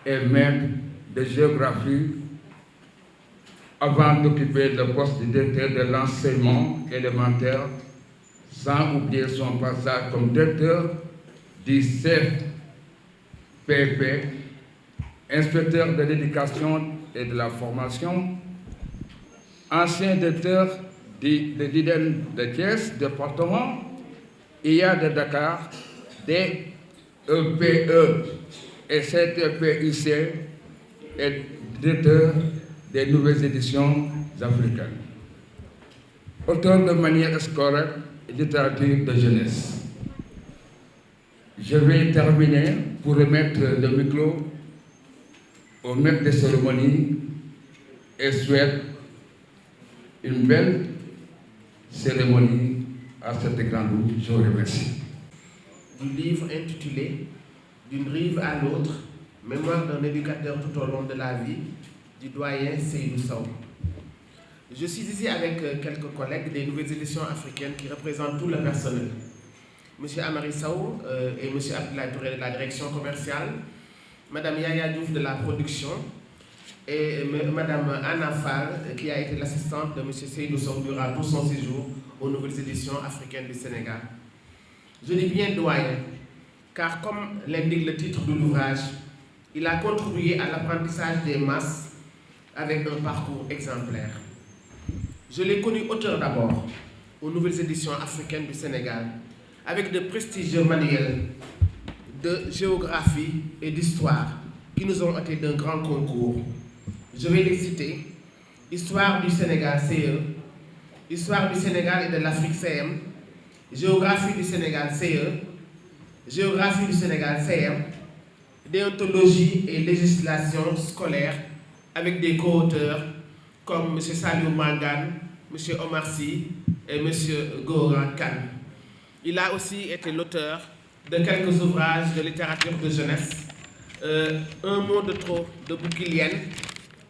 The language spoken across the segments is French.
et maître de géographie avant d'occuper le poste de directeur de l'enseignement élémentaire, sans oublier son passage comme directeur du CFPP, inspecteur de l'éducation et de la formation, ancien directeur de l'IDEN de Thiès, département, IA de Dakar, DEPE et CTPIC, et directeur des nouvelles éditions africaines. Auteur de manière scolaire et littérature de jeunesse. Je vais terminer pour remettre le micro au maître des cérémonies et souhaite une belle cérémonie à cette grande route. Je vous remercie. Du livre intitulé D'une rive à l'autre, mémoire d'un éducateur tout au long de la vie, du doyen Seydou Sow. Je suis ici avec quelques collègues des nouvelles éditions africaines qui représentent tout le personnel. Monsieur Amari Sow et Monsieur Abdoulaye Touré de la direction commerciale, Madame Yaya Diouf de la production et Madame Anna Fall qui a été l'assistante de Monsieur Seydou Sow durant tout son séjour aux nouvelles éditions africaines du Sénégal. Je dis bien doyen, car comme l'indique le titre de l'ouvrage, il a contribué à l'apprentissage des masses avec un parcours exemplaire. Je l'ai connu auteur d'abord aux nouvelles éditions africaines du Sénégal, avec de prestigieux manuels de géographie et d'histoire qui nous ont été d'un grand concours. Je vais les citer: Histoire du Sénégal CE, Histoire du Sénégal et de l'Afrique CM, Géographie du Sénégal CE, Géographie du Sénégal CM, Déontologie et législation scolaire avec des co-auteurs comme M. Saliou Mangane, M. Omar Sy et M. Goran Khan. Il a aussi été l'auteur de quelques ouvrages de littérature de jeunesse, Un mot de trop de Boukilienne,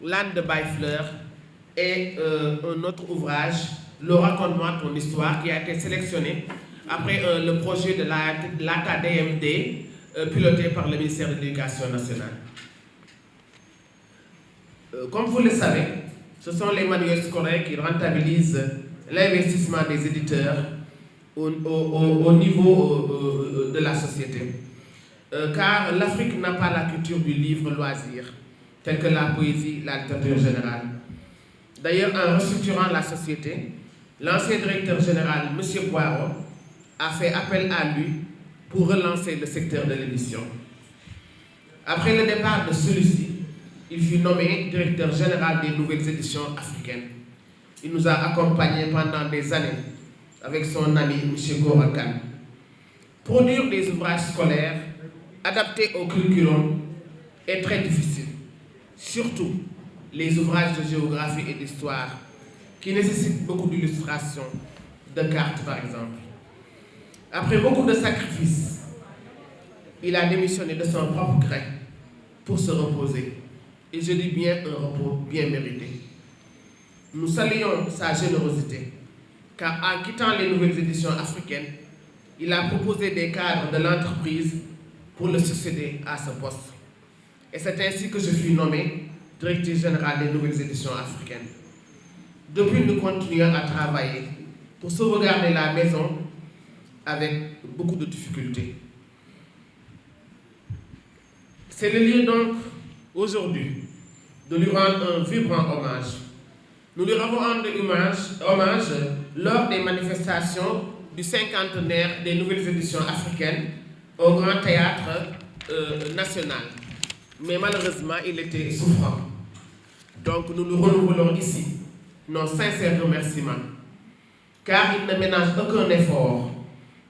L'âne de Baillefleur et un autre ouvrage, Le raconte-moi ton histoire, qui a été sélectionné après le projet de l'ATADMD piloté par le ministère de l'Éducation nationale. Comme vous le savez, ce sont les manuels scolaires qui rentabilisent l'investissement des éditeurs au niveau de la société. Car l'Afrique n'a pas la culture du livre loisir, telle que la poésie, la littérature générale. D'ailleurs, en restructurant la société, l'ancien directeur général, M. Poirot, a fait appel à lui pour relancer le secteur de l'édition. Après le départ de celui-ci, il fut nommé directeur général des nouvelles éditions africaines. Il nous a accompagnés pendant des années avec son ami M. Goran Khan. Produire des ouvrages scolaires adaptés au curriculum est très difficile, surtout les ouvrages de géographie et d'histoire qui nécessitent beaucoup d'illustrations, de cartes par exemple. Après beaucoup de sacrifices, il a démissionné de son propre gré pour se reposer. Et je dis bien un repos bien mérité. Nous saluons sa générosité, car en quittant les nouvelles éditions africaines, il a proposé des cadres de l'entreprise pour le succéder à ce poste. Et c'est ainsi que je fus nommé directrice générale des nouvelles éditions africaines. Depuis, nous continuons à travailler pour sauvegarder la maison avec beaucoup de difficultés. C'est le lieu donc aujourd'hui de lui rendre un vibrant hommage. Nous lui avons rendu hommage lors des manifestations du cinquantenaire des nouvelles éditions africaines au Grand Théâtre National. Mais malheureusement, il était souffrant. Donc nous nous renouvelons ici nos sincères remerciements, car il ne ménage aucun effort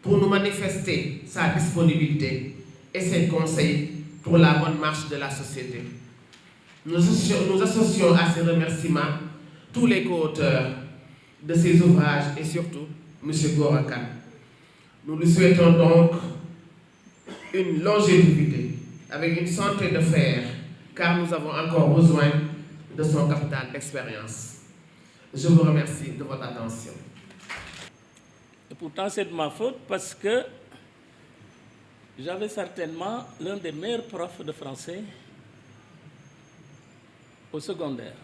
pour nous manifester sa disponibilité et ses conseils pour la bonne marche de la société. Nous associons à ces remerciements tous les co-auteurs de ces ouvrages et surtout M. Goran Khan. Nous lui souhaitons donc une longévité avec une santé de fer, car nous avons encore besoin de son capital d'expérience. Je vous remercie de votre attention. Et pourtant, c'est de ma faute parce que j'avais certainement l'un des meilleurs profs de français au secondaire.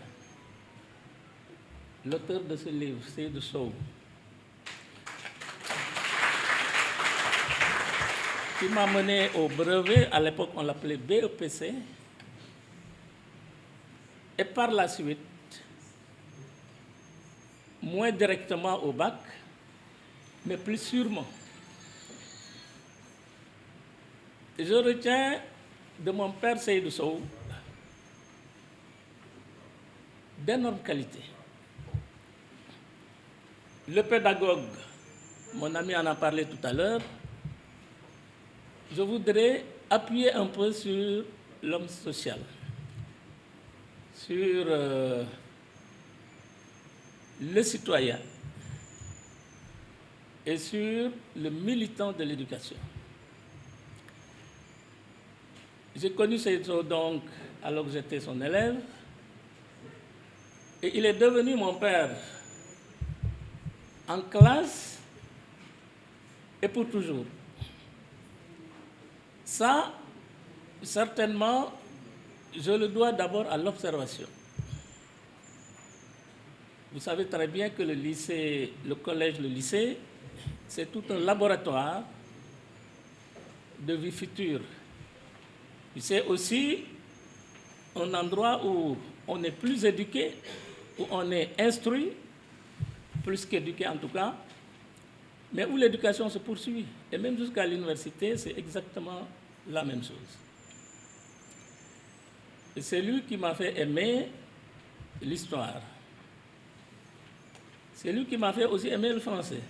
L'auteur de ce livre, Seydou Sow, qui m'a mené au brevet, à l'époque on l'appelait BEPC, et par la suite, moins directement au bac, mais plus sûrement. Je retiens de mon père Seydou Sow d'énormes qualités. Le pédagogue, mon ami en a parlé tout à l'heure, je voudrais appuyer un peu sur l'homme social, sur le citoyen et sur le militant de l'éducation. J'ai connu Seydou donc alors que j'étais son élève et il est devenu mon père en classe et pour toujours. Ça, certainement, je le dois d'abord à l'observation. Vous savez très bien que le lycée, le collège, le lycée, c'est tout un laboratoire de vie future. C'est aussi un endroit où on est plus éduqué, où on est instruit, plus qu'éduqué en tout cas, mais où l'éducation se poursuit. Et même jusqu'à l'université, c'est exactement la même chose. Et c'est lui qui m'a fait aimer l'histoire. C'est lui qui m'a fait aussi aimer le français.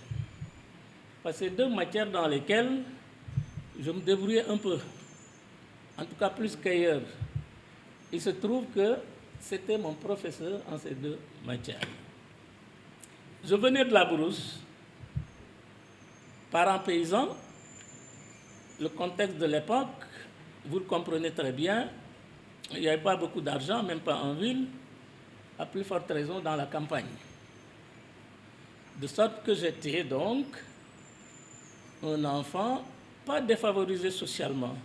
Parce que c'est deux matières dans lesquelles je me débrouillais un peu. En tout cas plus qu'ailleurs. Il se trouve que c'était mon professeur en ces deux matières. Je venais de la brousse, parents paysans, le contexte de l'époque, vous le comprenez très bien, il n'y avait pas beaucoup d'argent, même pas en ville, à plus forte raison dans la campagne. De sorte que j'étais donc un enfant pas défavorisé socialement,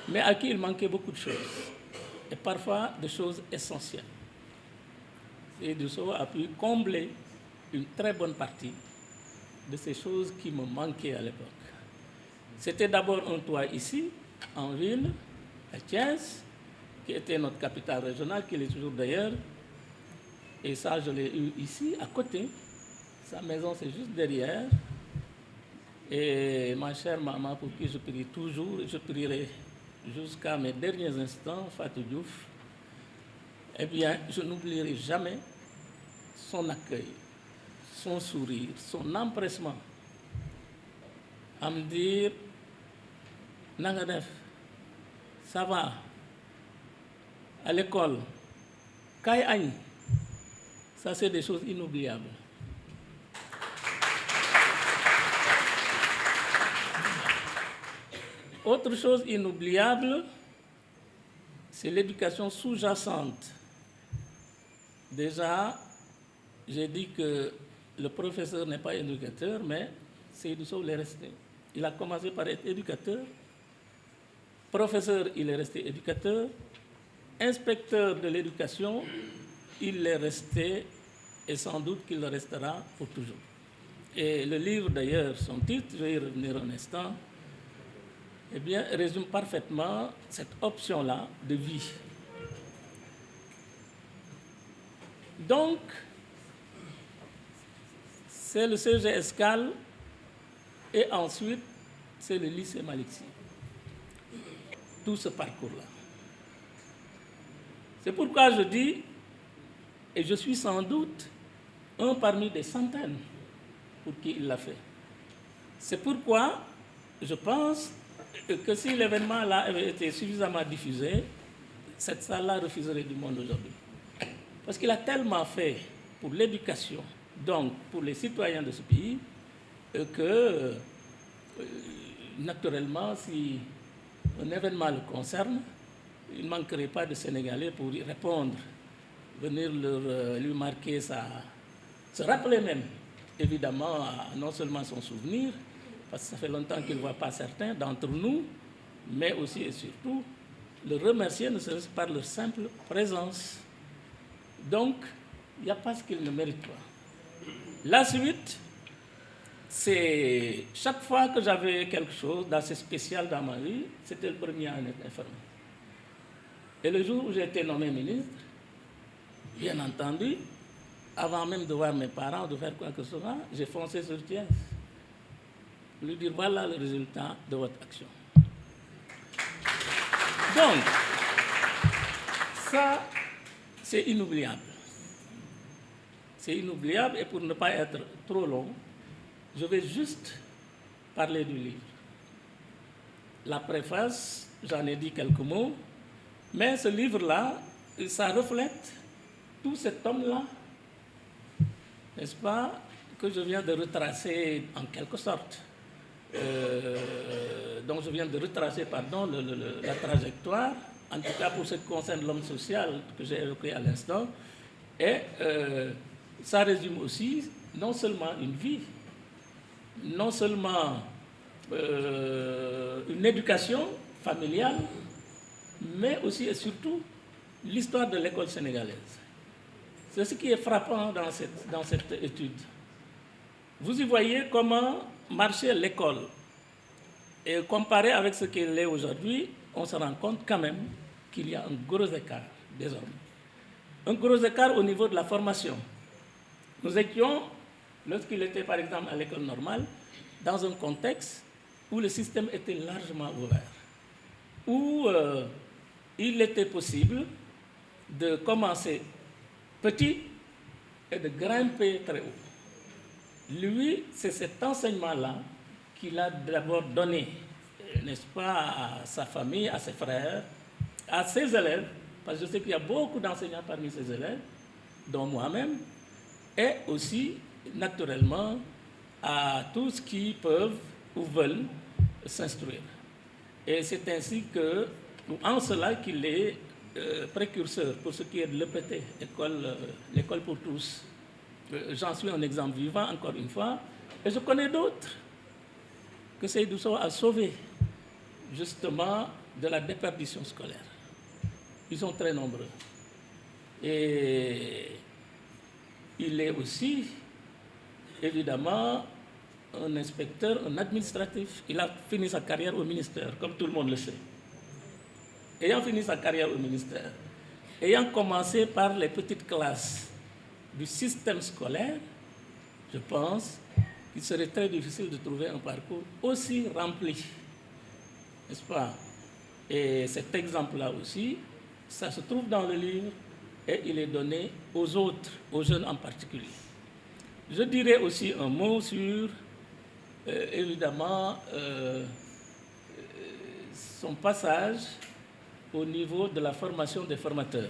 mais à qui il manquait beaucoup de choses, et parfois de choses essentielles. Et Seydou a pu combler une très bonne partie de ces choses qui me manquaient à l'époque. C'était d'abord un toit ici, en ville, à Thiès, qui était notre capitale régionale, qui l'est toujours d'ailleurs. Et ça, je l'ai eu ici, à côté. Sa maison, c'est juste derrière. Et ma chère maman, pour qui je prie toujours, je prierai jusqu'à mes derniers instants, Fatou Diouf, eh bien, je n'oublierai jamais son accueil, son sourire, son empressement à me dire « Nanga def, ça va, à l'école, Kay Agne ». Ça, c'est des choses inoubliables. Autre chose inoubliable, c'est l'éducation sous-jacente. Déjà, j'ai dit que le professeur n'est pas éducateur, mais Seydou Sow l'est resté. Il a commencé par être éducateur. Professeur, il est resté éducateur. Inspecteur de l'éducation, il est resté et sans doute qu'il le restera pour toujours. Et le livre, d'ailleurs, son titre, je vais y revenir un instant, eh bien, résume parfaitement cette option-là de vie. Donc, c'est le CG Escale et ensuite, c'est le lycée Malick Sy. Tout ce parcours-là. C'est pourquoi je dis, et je suis sans doute un parmi des centaines pour qui il l'a fait. C'est pourquoi je pense que si l'événement-là avait été suffisamment diffusé, cette salle-là refuserait du monde aujourd'hui. Parce qu'il a tellement fait pour l'éducation, donc pour les citoyens de ce pays, que naturellement, si un événement le concerne, il ne manquerait pas de Sénégalais pour y répondre, venir lui marquer se rappeler même, évidemment, non seulement son souvenir, parce que ça fait longtemps qu'il ne voit pas certains d'entre nous, mais aussi et surtout le remercier, ne serait-ce par leur simple présence. Donc, il n'y a pas ce qu'ils ne méritent pas. La suite, c'est chaque fois que j'avais quelque chose d'assez spécial dans ma vie, c'était le premier à en être informé. Et le jour où j'ai été nommé ministre, bien entendu, avant même de voir mes parents, de faire quoi que ce soit, j'ai foncé sur Thiès. Lui dire, voilà le résultat de votre action. Donc, ça, c'est inoubliable. C'est inoubliable, et pour ne pas être trop long, je vais juste parler du livre. La préface, j'en ai dit quelques mots, mais ce livre-là, ça reflète tout cet homme-là, n'est-ce pas, que je viens de retracer en quelque sorte. Donc je viens de retracer, pardon, la trajectoire, en tout cas pour ce qui concerne l'homme social que j'ai évoqué à l'instant, et ça résume aussi non seulement une vie, non seulement une éducation familiale, mais aussi et surtout l'histoire de l'école sénégalaise. C'est ce qui est frappant dans cette étude. Vous y voyez comment marchait l'école. Et comparé avec ce qu'elle est aujourd'hui, on se rend compte quand même qu'il y a un gros écart désormais. Un gros écart au niveau de la formation. Nous étions, lorsqu'il était par exemple à l'école normale, dans un contexte où le système était largement ouvert, où il était possible de commencer petit et de grimper très haut. Lui, c'est cet enseignement-là qu'il a d'abord donné, n'est-ce pas, à sa famille, à ses frères, à ses élèves, parce que je sais qu'il y a beaucoup d'enseignants parmi ses élèves, dont moi-même, et aussi, naturellement, à tous qui peuvent ou veulent s'instruire. Et c'est ainsi que, en cela qu'il est précurseur pour ce qui est de l'EPT, l'école pour tous. J'en suis un exemple vivant, encore une fois, et je connais d'autres que Seydou Sow a sauvés, justement, de la déperdition scolaire. Ils sont très nombreux. Et il est aussi, évidemment, un inspecteur, un administratif. Il a fini sa carrière au ministère, comme tout le monde le sait. Ayant fini sa carrière au ministère, ayant commencé par les petites classes du système scolaire, je pense qu'il serait très difficile de trouver un parcours aussi rempli, n'est-ce pas? Et cet exemple-là aussi, ça se trouve dans le livre et il est donné aux autres, aux jeunes en particulier. Je dirais aussi un mot sur, évidemment, son passage au niveau de la formation des formateurs.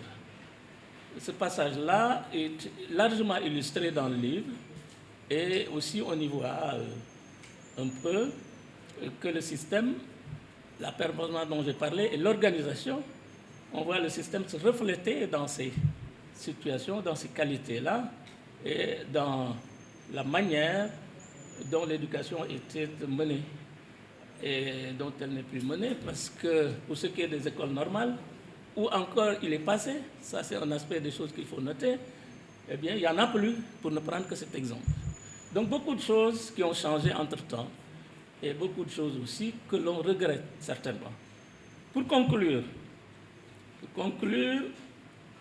Ce passage-là est largement illustré dans le livre et aussi on y voit un peu que le système, la performance dont j'ai parlé et l'organisation, on voit le système se refléter dans ces situations, dans ces qualités-là et dans la manière dont l'éducation était menée et dont elle n'est plus menée, parce que pour ce qui est des écoles normales, où encore il est passé, ça c'est un aspect des choses qu'il faut noter, eh bien il n'y en a plus, pour ne prendre que cet exemple. Donc beaucoup de choses qui ont changé entre-temps, et beaucoup de choses aussi que l'on regrette certainement. Pour conclure,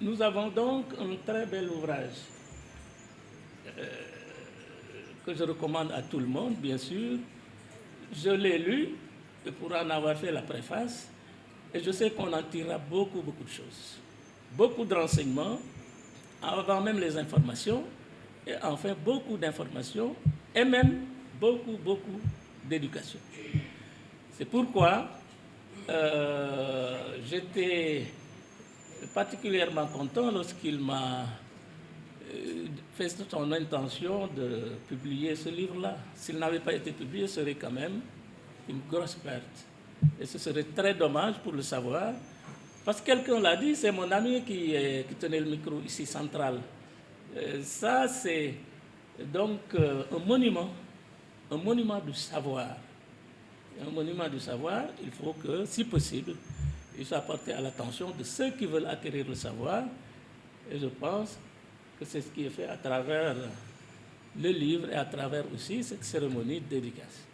nous avons donc un très bel ouvrage que je recommande à tout le monde, bien sûr. Je l'ai lu pour en avoir fait la préface et je sais qu'on en tirera beaucoup de choses. Beaucoup de renseignements, avant même les informations, et enfin beaucoup d'informations et même beaucoup d'éducation. C'est pourquoi j'étais particulièrement content lorsqu'il m'a fait son intention de publier ce livre-là. S'il n'avait pas été publié, ce serait quand même une grosse perte. Et ce serait très dommage pour le savoir, parce que quelqu'un l'a dit, c'est mon ami qui tenait le micro ici central. Ça, c'est donc un monument du savoir. Un monument du savoir, il faut que, si possible, il soit porté à l'attention de ceux qui veulent acquérir le savoir. Et je pense que c'est ce qui est fait à travers le livre et à travers aussi cette cérémonie de dédicace.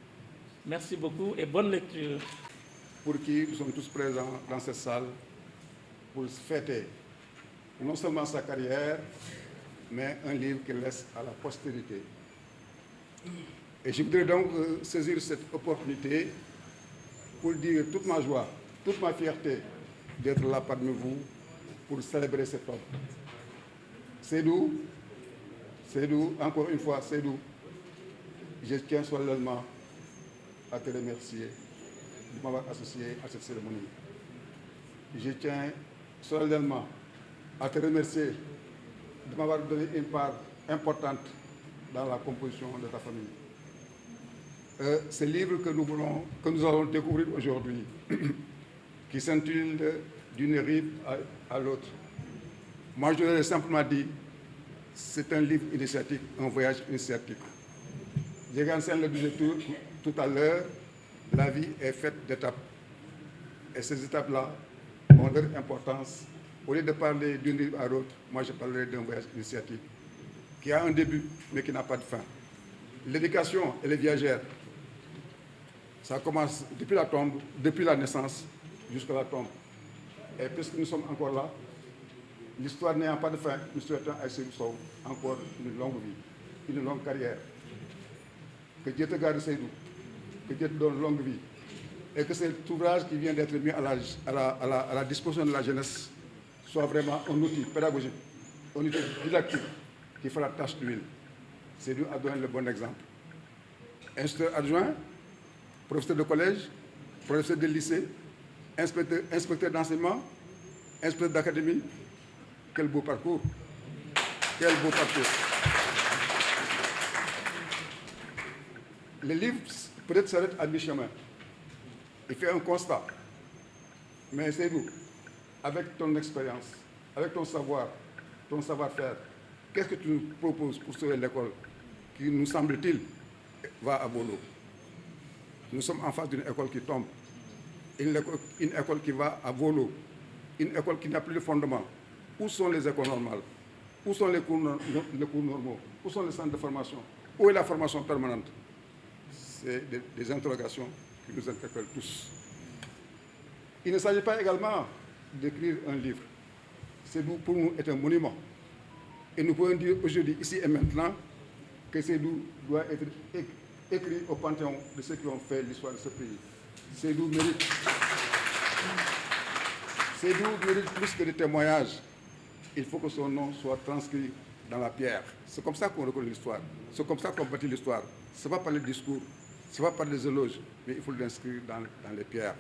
Merci beaucoup et bonne lecture. Pour qui nous sommes tous présents dans cette salle pour fêter non seulement sa carrière, mais un livre qu'il laisse à la postérité. Et je voudrais donc saisir cette opportunité pour dire toute ma joie, toute ma fierté d'être là parmi vous pour célébrer cet homme. Seydou, encore une fois, Seydou, je tiens solennellement à te remercier de m'avoir associé à cette cérémonie. Je tiens solennellement à te remercier de m'avoir donné une part importante dans la composition de ta famille. Ce livre que nous allons découvrir aujourd'hui, qui s'intitule D'une rive à l'autre. Moi, je l'ai simplement dit, c'est un livre initiatique, un voyage initiatique. Diegan Sen le disait tout à l'heure, la vie est faite d'étapes. Et ces étapes-là ont leur importance. Au lieu de parler d'une rive à l'autre, moi je parlerai d'un voyage initiatique qui a un début, mais qui n'a pas de fin. L'éducation, elle est viagère. Ça commence depuis la tombe, depuis la naissance jusqu'à la tombe. Et puisque nous sommes encore là, l'histoire n'ayant pas de fin, nous souhaitons à Seydou Sow encore une longue vie, une longue carrière. Que Dieu te garde, Seydou, que Dieu te donne une longue vie. Et que cet ouvrage qui vient d'être mis à la disposition de la jeunesse soit vraiment un outil pédagogique, un outil didactique qui fera tâche d'huile. Seydou a donné le bon exemple. Instructeur adjoint, professeur de collège, professeur de lycée, inspecteur d'enseignement, inspecteur d'académie. Quel beau parcours! Quel beau parcours! Le livre peut-être s'arrête à mi-chemin. Il fait un constat. Mais c'est vous, avec ton expérience, avec ton savoir, ton savoir-faire, qu'est-ce que tu nous proposes pour sauver l'école qui, nous semble-t-il, va à volo? Nous sommes en face d'une école qui tombe, une école qui va à volo, une école qui n'a plus de fondement. Où sont les écoles normales? Où sont les cours normaux? Où sont les centres de formation? Où est la formation permanente? C'est des interrogations qui nous interpellent tous. Il ne s'agit pas également d'écrire un livre. Seydou, pour nous, est un monument. Et nous pouvons dire aujourd'hui, ici et maintenant, que Seydou doit être écrit au panthéon de ceux qui ont fait l'histoire de ce pays. Seydou mérite plus que des témoignages. Il faut que son nom soit transcrit dans la pierre. C'est comme ça qu'on reconnaît l'histoire. C'est comme ça qu'on bâtit l'histoire. Ce n'est pas par les discours, ce n'est pas par les éloges, mais il faut l'inscrire dans les pierres.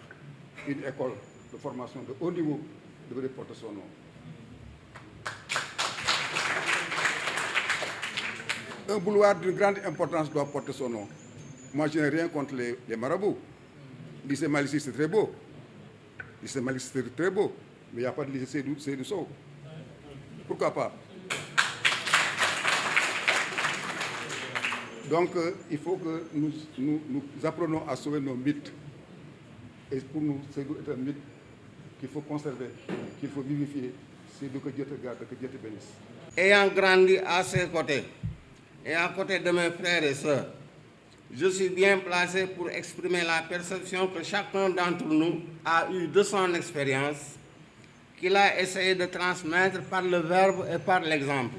Une école de formation de haut niveau devrait porter son nom. Un boulevard d'une grande importance doit porter son nom. Moi, je n'ai rien contre les marabouts. Lycée Malick, c'est très beau. Lycée Malick, c'est très beau. Mais il n'y a pas de lycée Seydou Sow. Pourquoi pas? Donc, il faut que nous apprenons à sauver nos mythes. Et pour nous, Seydou est un mythe qu'il faut conserver, qu'il faut vivifier. Seydou, que Dieu te garde, que Dieu te bénisse. Ayant grandi à ses côtés et à côté de mes frères et sœurs, je suis bien placé pour exprimer la perception que chacun d'entre nous a eue de son expérience, qu'il a essayé de transmettre par le verbe et par l'exemple.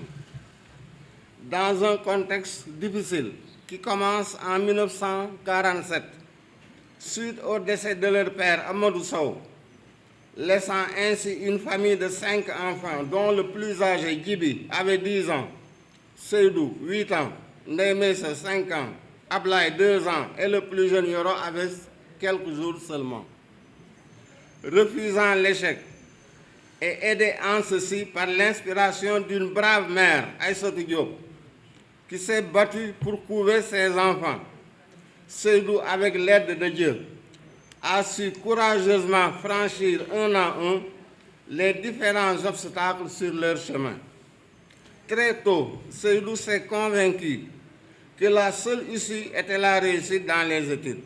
Dans un contexte difficile qui commence en 1947, suite au décès de leur père Amadou Sow, laissant ainsi une famille de 5 enfants, dont le plus âgé, Djibi, avait 10 ans, Seydou, 8 ans, Ndeye 5 ans, Ablaye, 2 ans, et le plus jeune Yoro avait quelques jours seulement. Refusant l'échec et aidé en ceci par l'inspiration d'une brave mère, Aïssatou Diop, qui s'est battue pour couver ses enfants, Seydou, avec l'aide de Dieu, a su courageusement franchir un à un les différents obstacles sur leur chemin. Très tôt, Seydou s'est convaincu que la seule issue était la réussite dans les études.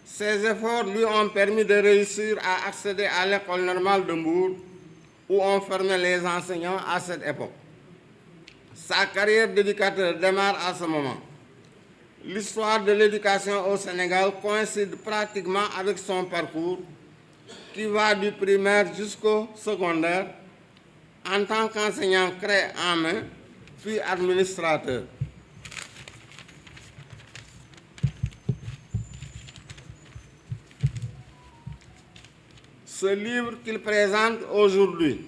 Ses efforts lui ont permis de réussir à accéder à l'école normale de Mbour, où on formait les enseignants à cette époque. Sa carrière d'éducateur démarre à ce moment. L'histoire de l'éducation au Sénégal coïncide pratiquement avec son parcours, qui va du primaire jusqu'au secondaire, en tant qu'enseignant clé en main, puis administrateur. Ce livre qu'il présente aujourd'hui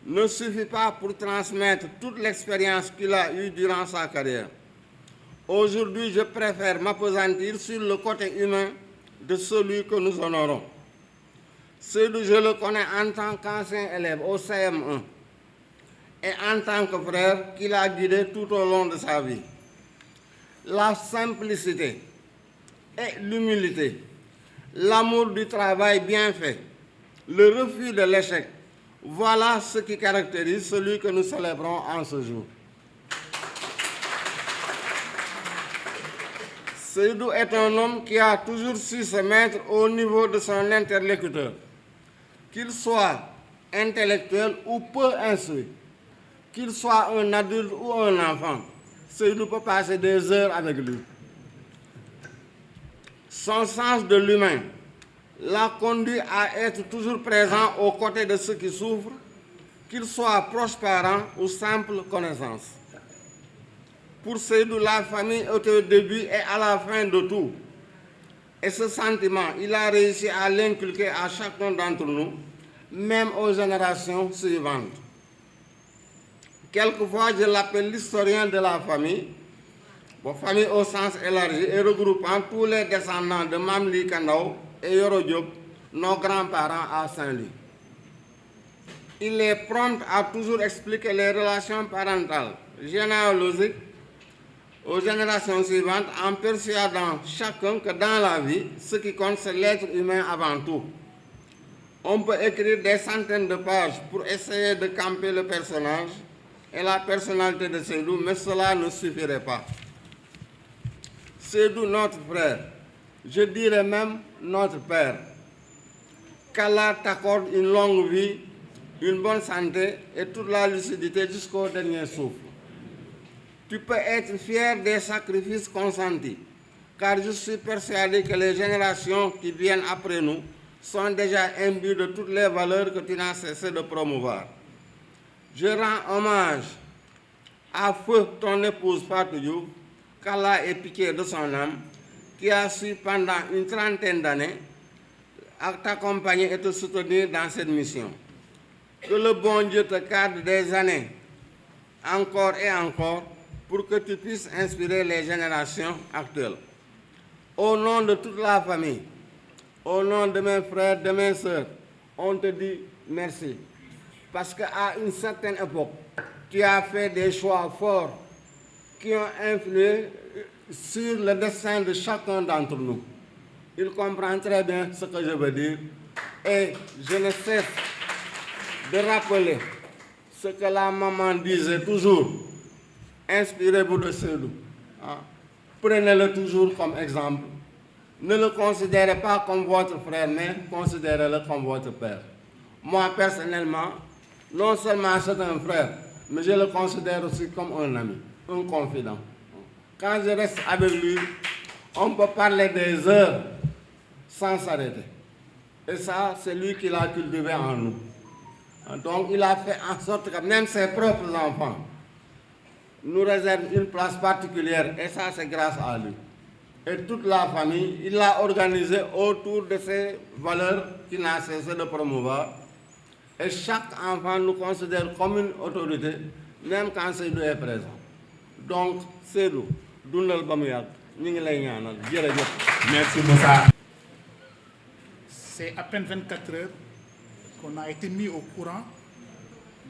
ne suffit pas pour transmettre toute l'expérience qu'il a eue durant sa carrière. Aujourd'hui, je préfère m'appesantir sur le côté humain de celui que nous honorons. Seydou, je le connais en tant qu'ancien élève au CM1 et en tant que frère qu'il a guidé tout au long de sa vie. La simplicité et l'humilité, l'amour du travail bien fait, le refus de l'échec, voilà ce qui caractérise celui que nous célébrons en ce jour. Seydou est un homme qui a toujours su se mettre au niveau de son interlocuteur, qu'il soit intellectuel ou peu instruit, qu'il soit un adulte ou un enfant. Seydou peut passer des heures avec lui. Son sens de l'humain l'a conduit à être toujours présent aux côtés de ceux qui souffrent, qu'ils soient proches parents ou simples connaissances. Pour Seydou, la famille est au début et à la fin de tout. Et ce sentiment, il a réussi à l'inculquer à chacun d'entre nous, même aux générations suivantes. Quelquefois, je l'appelle l'historien de la famille, famille au sens élargi et regroupant tous les descendants de Mamli Kandao et Yoro Diop, nos grands-parents à Saint-Louis. Il est prompt à toujours expliquer les relations parentales, généalogiques, aux générations suivantes, en persuadant chacun que dans la vie, ce qui compte, c'est l'être humain avant tout. On peut écrire des centaines de pages pour essayer de camper le personnage et la personnalité de Seydou, mais cela ne suffirait pas. Seydou, notre frère, je dirais même notre père. Qu'Allah t'accorde une longue vie, une bonne santé et toute la lucidité jusqu'au dernier souffle. Tu peux être fier des sacrifices consentis, car je suis persuadé que les générations qui viennent après nous sont déjà imbues de toutes les valeurs que tu n'as cessé de promouvoir. Je rends hommage à feu ton épouse Fatou Diouf, qu'Allah ait pitié de son âme, qui a su pendant une trentaine d'années t'accompagner et te soutenir dans cette mission. Que le bon Dieu te garde des années, encore et encore, pour que tu puisses inspirer les générations actuelles. Au nom de toute la famille, au nom de mes frères, de mes sœurs, on te dit merci. Parce qu'à une certaine époque, tu as fait des choix forts qui ont influé sur le destin de chacun d'entre nous. Il comprend très bien ce que je veux dire et je ne cesse de rappeler ce que la maman disait toujours. Inspirez-vous de Seydou. Prenez-le toujours comme exemple. Ne le considérez pas comme votre frère, mais considérez-le comme votre père. Moi, personnellement, non seulement c'est un frère, mais je le considère aussi comme un ami, un confident. Quand je reste avec lui, on peut parler des heures sans s'arrêter. Et ça, c'est lui qui l'a cultivé en nous. Donc, il a fait en sorte que même ses propres enfants nous réservent une place particulière. Et ça, c'est grâce à lui. Et toute la famille, il l'a organisé autour de ces valeurs qu'il n'a cessé de promouvoir. Et chaque enfant nous considère comme une autorité, même quand Seydou est présent. Donc, Seydou, dundal ba mu yàgg, ñu ngi lay ñaanal. Jërëjëf. Merci Moussa. C'est à peine 24 heures qu'on a été mis au courant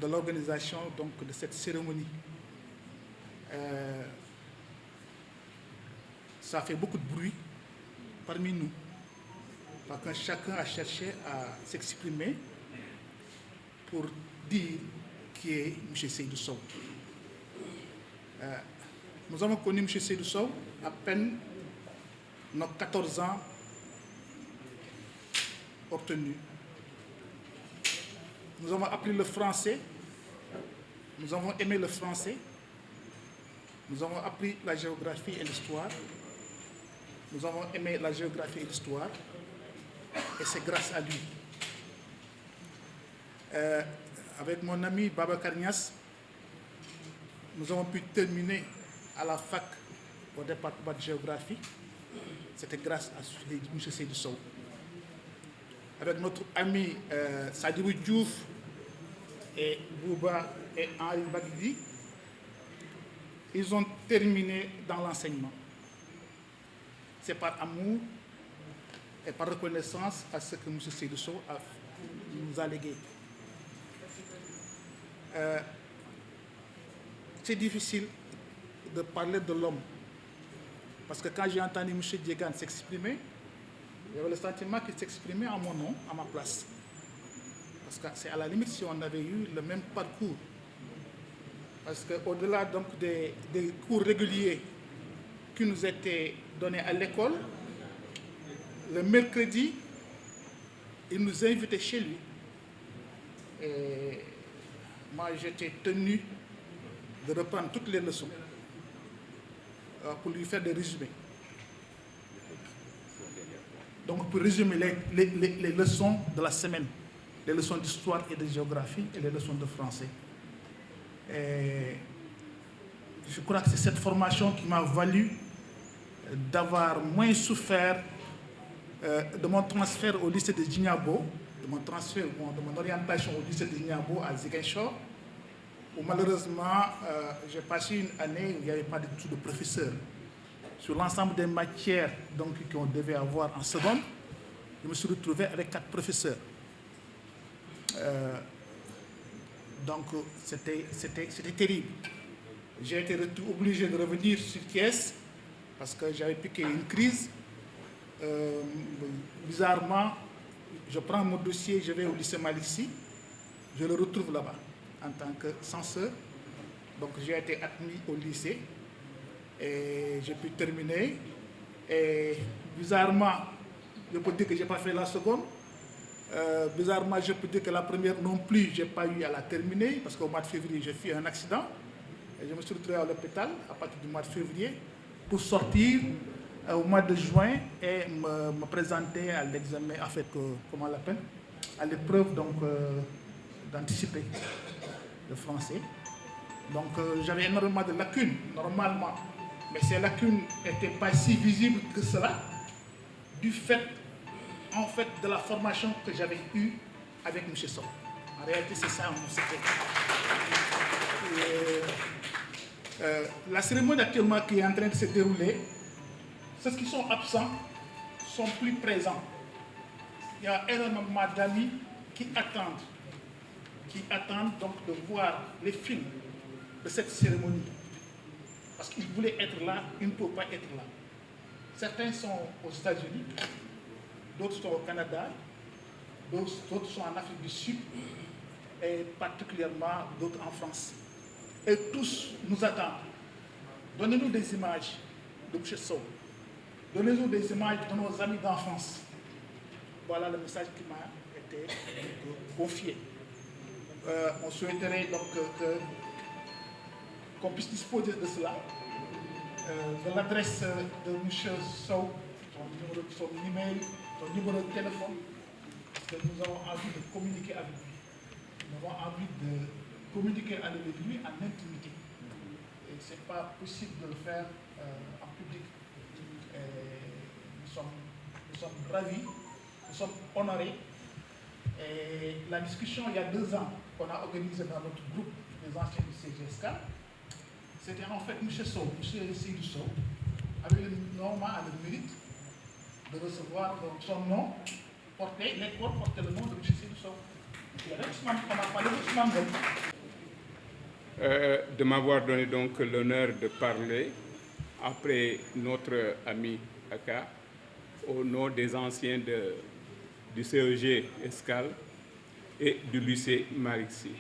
de l'organisation de cette cérémonie. Ça fait beaucoup de bruit parmi nous, parce que chacun a cherché à s'exprimer pour dire qui est M. Seydou Sow. Nous avons connu M. Seydou Sow à peine nos 14 ans obtenus. Nous avons appris le français, nous avons aimé le français, nous avons appris la géographie et l'histoire, nous avons aimé la géographie et l'histoire, et c'est grâce à lui. Avec mon ami Babacar Niass, nous avons pu terminer à la fac au département de géographie. C'était grâce à M. Seydou Sow. Avec notre ami Sadibou Diouf et Bouba et Henri Bagdi, ils ont terminé dans l'enseignement. C'est par amour et par reconnaissance à ce que M. Seydou Sow nous a légué. C'est difficile de parler de l'homme, parce que quand j'ai entendu M. Diegane s'exprimer, j'avais le sentiment qu'il s'exprimait en mon nom, à ma place. Parce que c'est à la limite si on avait eu le même parcours. Parce qu'au-delà donc des cours réguliers qui nous étaient donnés à l'école, le mercredi, il nous invitait chez lui. Et moi, j'étais tenu de reprendre toutes les leçons pour lui faire des résumés. Donc, pour résumer les leçons de la semaine, les leçons d'histoire et de géographie et les leçons de français. Et je crois que c'est cette formation qui m'a valu d'avoir moins souffert de mon transfert au lycée de Djignabo, de mon orientation au lycée de Djignabo à Ziguinchor, où malheureusement, j'ai passé une année où il n'y avait pas du tout de professeur. Sur l'ensemble des matières qu'on devait avoir en seconde, je me suis retrouvé avec 4 professeurs. Donc, c'était terrible. J'ai été obligé de revenir sur Thiès parce que j'avais piqué une crise. Bizarrement, je prends mon dossier, je vais au lycée Malissi, je le retrouve là-bas en tant que censeur. Donc, j'ai été admis au lycée et j'ai pu terminer. Et bizarrement, je peux dire que je n'ai pas fait la seconde. Bizarrement, je peux dire que la première non plus, je n'ai pas eu à la terminer parce qu'au mois de février, j'ai fait un accident et je me suis retrouvé à l'hôpital à partir du mois de février pour sortir au mois de juin et me présenter à l'examen, en fait, comment on l'appelle, à l'épreuve d'anticiper le français. Donc j'avais énormément de lacunes, normalement, mais ces lacunes n'étaient pas si visibles que cela, du fait, en fait, de la formation que j'avais eue avec M. Sow. En réalité, c'est ça mon secret. La cérémonie actuellement qui est en train de se dérouler, ceux qui sont absents sont plus présents. Il y a énormément d'amis qui attendent donc de voir les films de cette cérémonie. Parce qu'ils voulaient être là, ils ne peuvent pas être là. Certains sont aux États-Unis, d'autres sont au Canada, d'autres sont en Afrique du Sud, et particulièrement d'autres en France. Et tous nous attendent. Donnez-nous des images de M. Sow. Donnez-nous des images de nos amis d'enfance. Voilà le message qui m'a été confié. On souhaiterait donc qu'on puisse disposer de cela, de l'adresse de M. Sow, son email, son numéro de téléphone, parce que nous avons envie de communiquer avec lui. Nous avons envie de communiquer avec lui en intimité. Et ce n'est pas possible de le faire en public. Nous sommes ravis, nous sommes honorés. Et la discussion, il y a 2 ans, qu'on a organisée dans notre groupe des anciens du CGSK, c'était en fait M. Sow, M. Seydou Sow, avait normalement le mérite de recevoir son nom, l'école portait le nom de M. Seydou Sow. On a parlé de Ousmane Ngom. De m'avoir donné donc l'honneur de parler après notre ami Aka au nom des anciens du CEG Escale et du lycée Marixi.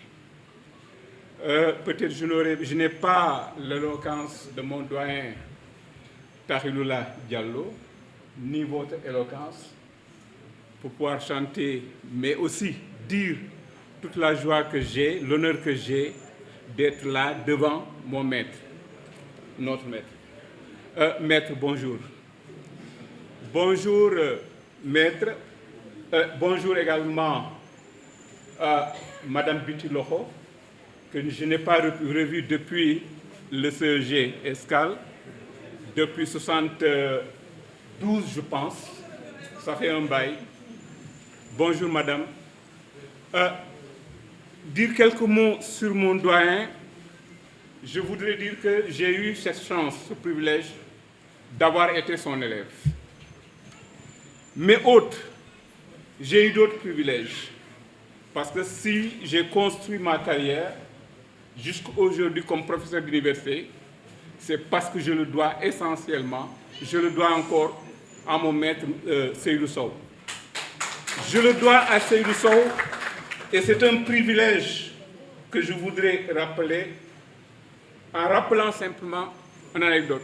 Peut-être je n'ai pas l'éloquence de mon doyen Tahilullah Diallo, ni votre éloquence, pour pouvoir chanter, mais aussi dire toute la joie que j'ai, l'honneur que j'ai d'être là devant mon maître, notre maître. Maître, bonjour. Bonjour, maître. Bonjour également Madame Biti-Loho, que je n'ai pas revue depuis le CEG Escale, depuis 72, je pense. Ça fait un bail. Bonjour, madame. Dire quelques mots sur mon doyen, je voudrais dire que j'ai eu cette chance, ce privilège d'avoir été son élève. Mais autre, j'ai eu d'autres privilèges. Parce que si j'ai construit ma carrière jusqu'à aujourd'hui comme professeur d'université, c'est parce que je le dois essentiellement, je le dois encore à mon maître Seydou Sow. Je le dois à Seydou Sow et c'est un privilège que je voudrais rappeler en rappelant simplement une anecdote.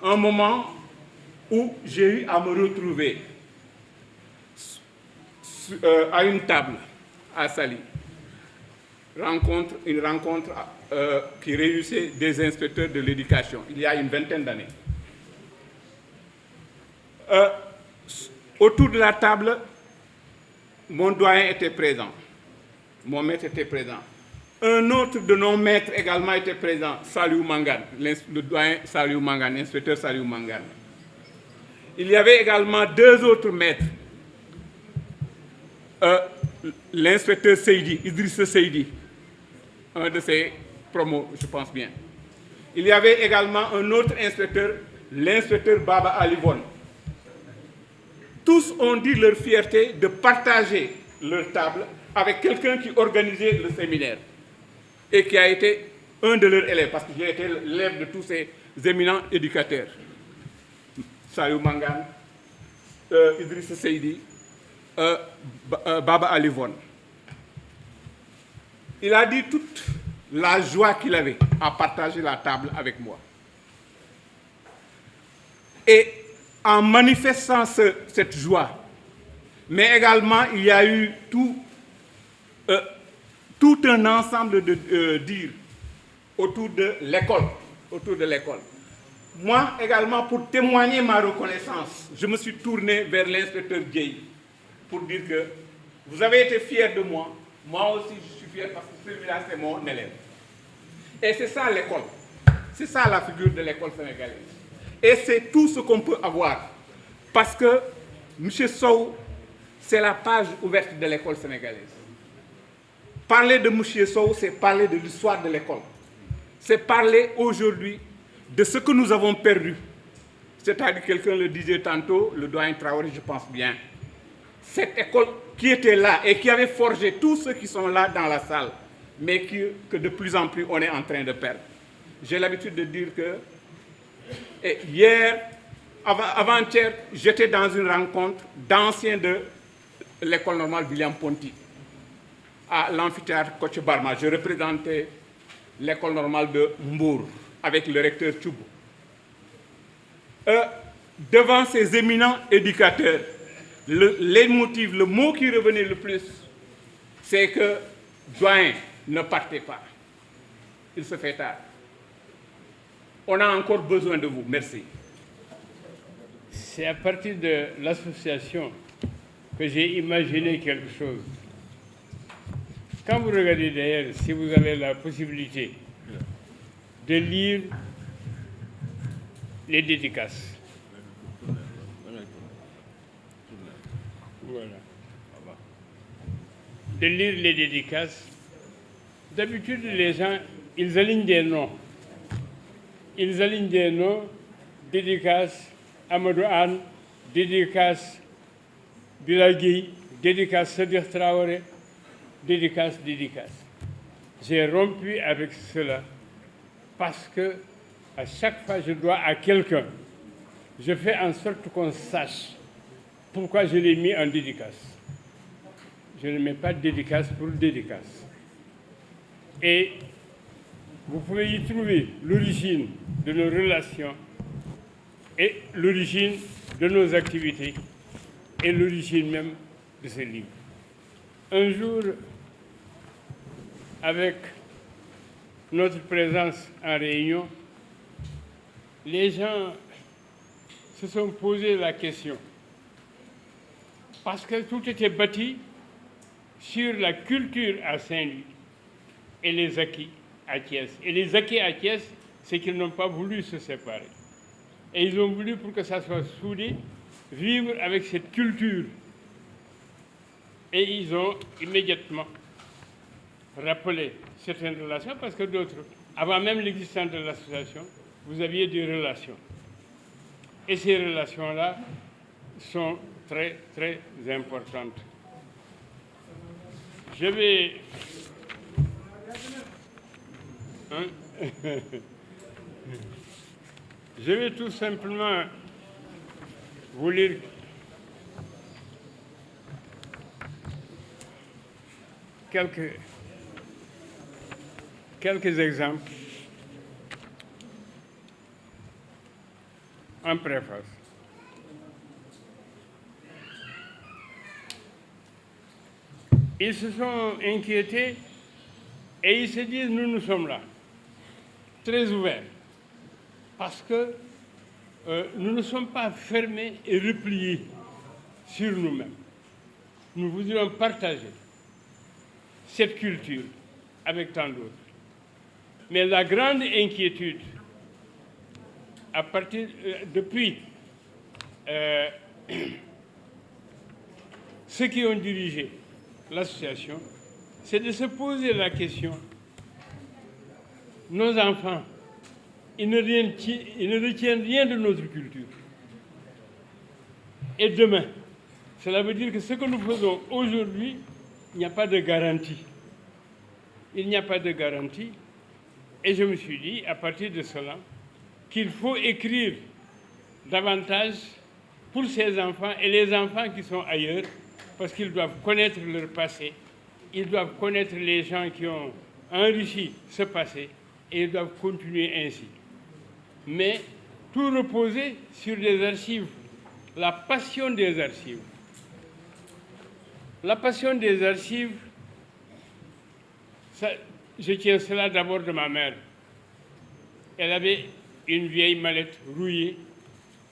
Un moment où j'ai eu à me retrouver à une table à Saly, une rencontre qui réunissait des inspecteurs de l'éducation il y a une vingtaine d'années. Autour de la table, mon doyen était présent, mon maître était présent. Un autre de nos maîtres également était présent, Saliou Mangane, le doyen Saliou Mangane, l'inspecteur Saliou Mangane. Il y avait également deux autres maîtres, l'inspecteur Seydi, Idrissa Seydi, un de ses promos, je pense bien. Il y avait également un autre inspecteur, l'inspecteur Baba Alivon. Tous ont dit leur fierté de partager leur table avec quelqu'un qui organisait le séminaire et qui a été un de leurs élèves, parce que j'ai été l'élève de tous ces éminents éducateurs. Saliou Mangane, Idrissa Seydi, Baba Alivon. Il a dit toute la joie qu'il avait à partager la table avec moi. Et en manifestant cette joie, mais également il y a eu tout un ensemble de dires autour de l'école. Moi également, pour témoigner ma reconnaissance, je me suis tourné vers l'inspecteur Gueye pour dire que vous avez été fiers de moi, moi aussi je suis fier parce que celui-là c'est mon élève. Et c'est ça l'école, c'est ça la figure de l'école sénégalaise. Et c'est tout ce qu'on peut avoir. Parce que M. Sow, c'est la page ouverte de l'école sénégalaise. Parler de M. Sow, c'est parler de l'histoire de l'école. C'est parler aujourd'hui de ce que nous avons perdu. C'est-à-dire, quelqu'un le disait tantôt, le doyen Traoré, je pense bien. Cette école qui était là et qui avait forgé tous ceux qui sont là dans la salle, mais que de plus en plus on est en train de perdre. J'ai l'habitude de dire que hier, avant-hier, j'étais dans une rencontre d'anciens de l'école normale William Ponty, à l'amphithéâtre Coach Barma. Je représentais l'école normale de Mbour, avec le recteur Tchoubou. Devant ces éminents éducateurs, le mot qui revenait le plus, c'est que doyen, ne partez pas. Il se fait tard. On a encore besoin de vous. Merci. C'est à partir de l'association que j'ai imaginé quelque chose. Quand vous regardez d'ailleurs, si vous avez la possibilité de lire les dédicaces. Voilà. De lire les dédicaces. D'habitude, les gens, ils alignent des noms. Ils alignent des noms, dédicace Amadou Anne, dédicace Bilagui, dédicace Sadir Traoré, dédicace. J'ai rompu avec cela parce que à chaque fois je dois à quelqu'un, je fais en sorte qu'on sache pourquoi je l'ai mis en dédicace. Je ne mets pas de dédicace pour dédicace. Et vous pouvez y trouver l'origine de nos relations et l'origine de nos activités et l'origine même de ce livre. Un jour, avec notre présence en réunion, les gens se sont posé la question, parce que tout était bâti sur la culture à Saint-Louis et les acquis à Thiès. Et les acquis à Thiès, c'est qu'ils n'ont pas voulu se séparer. Et ils ont voulu, pour que ça soit soudé, vivre avec cette culture. Et ils ont immédiatement rappelé certaines relations, parce que d'autres, avant même l'existence de l'association, vous aviez des relations. Et ces relations-là sont très, très importantes. Je vais... Je vais tout simplement vous lire quelques exemples en préface. Ils se sont inquiétés et ils se disent, nous sommes là, très ouverts, parce que nous ne sommes pas fermés et repliés sur nous-mêmes. Nous voudrions partager cette culture avec tant d'autres. Mais la grande inquiétude, depuis ceux qui ont dirigé l'association, c'est de se poser la question, nos enfants, ils ne retiennent rien de notre culture. Et demain, cela veut dire que ce que nous faisons aujourd'hui, il n'y a pas de garantie. Il n'y a pas de garantie. Et je me suis dit, à partir de cela, qu'il faut écrire davantage pour ces enfants et les enfants qui sont ailleurs, parce qu'ils doivent connaître leur passé, ils doivent connaître les gens qui ont enrichi ce passé, et ils doivent continuer ainsi. Mais tout reposer sur les archives, la passion des archives. La passion des archives, ça, je tiens cela d'abord de ma mère. Elle avait une vieille mallette rouillée,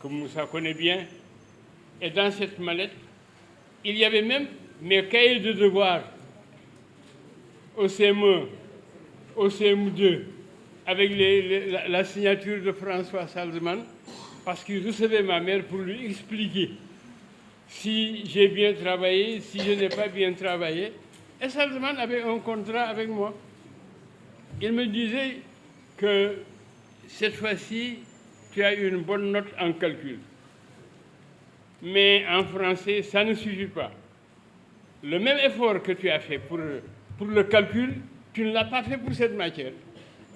que Moussa connaît bien, et dans cette mallette, il y avait même mes cahiers de devoirs au CM1, au CM2, avec la signature de François Salzman, parce qu'il recevait ma mère pour lui expliquer si j'ai bien travaillé, si je n'ai pas bien travaillé. Et Salzman avait un contrat avec moi. Il me disait que cette fois-ci, tu as eu une bonne note en calcul. Mais en français, ça ne suffit pas. Le même effort que tu as fait pour le calcul, tu ne l'as pas fait pour cette matière.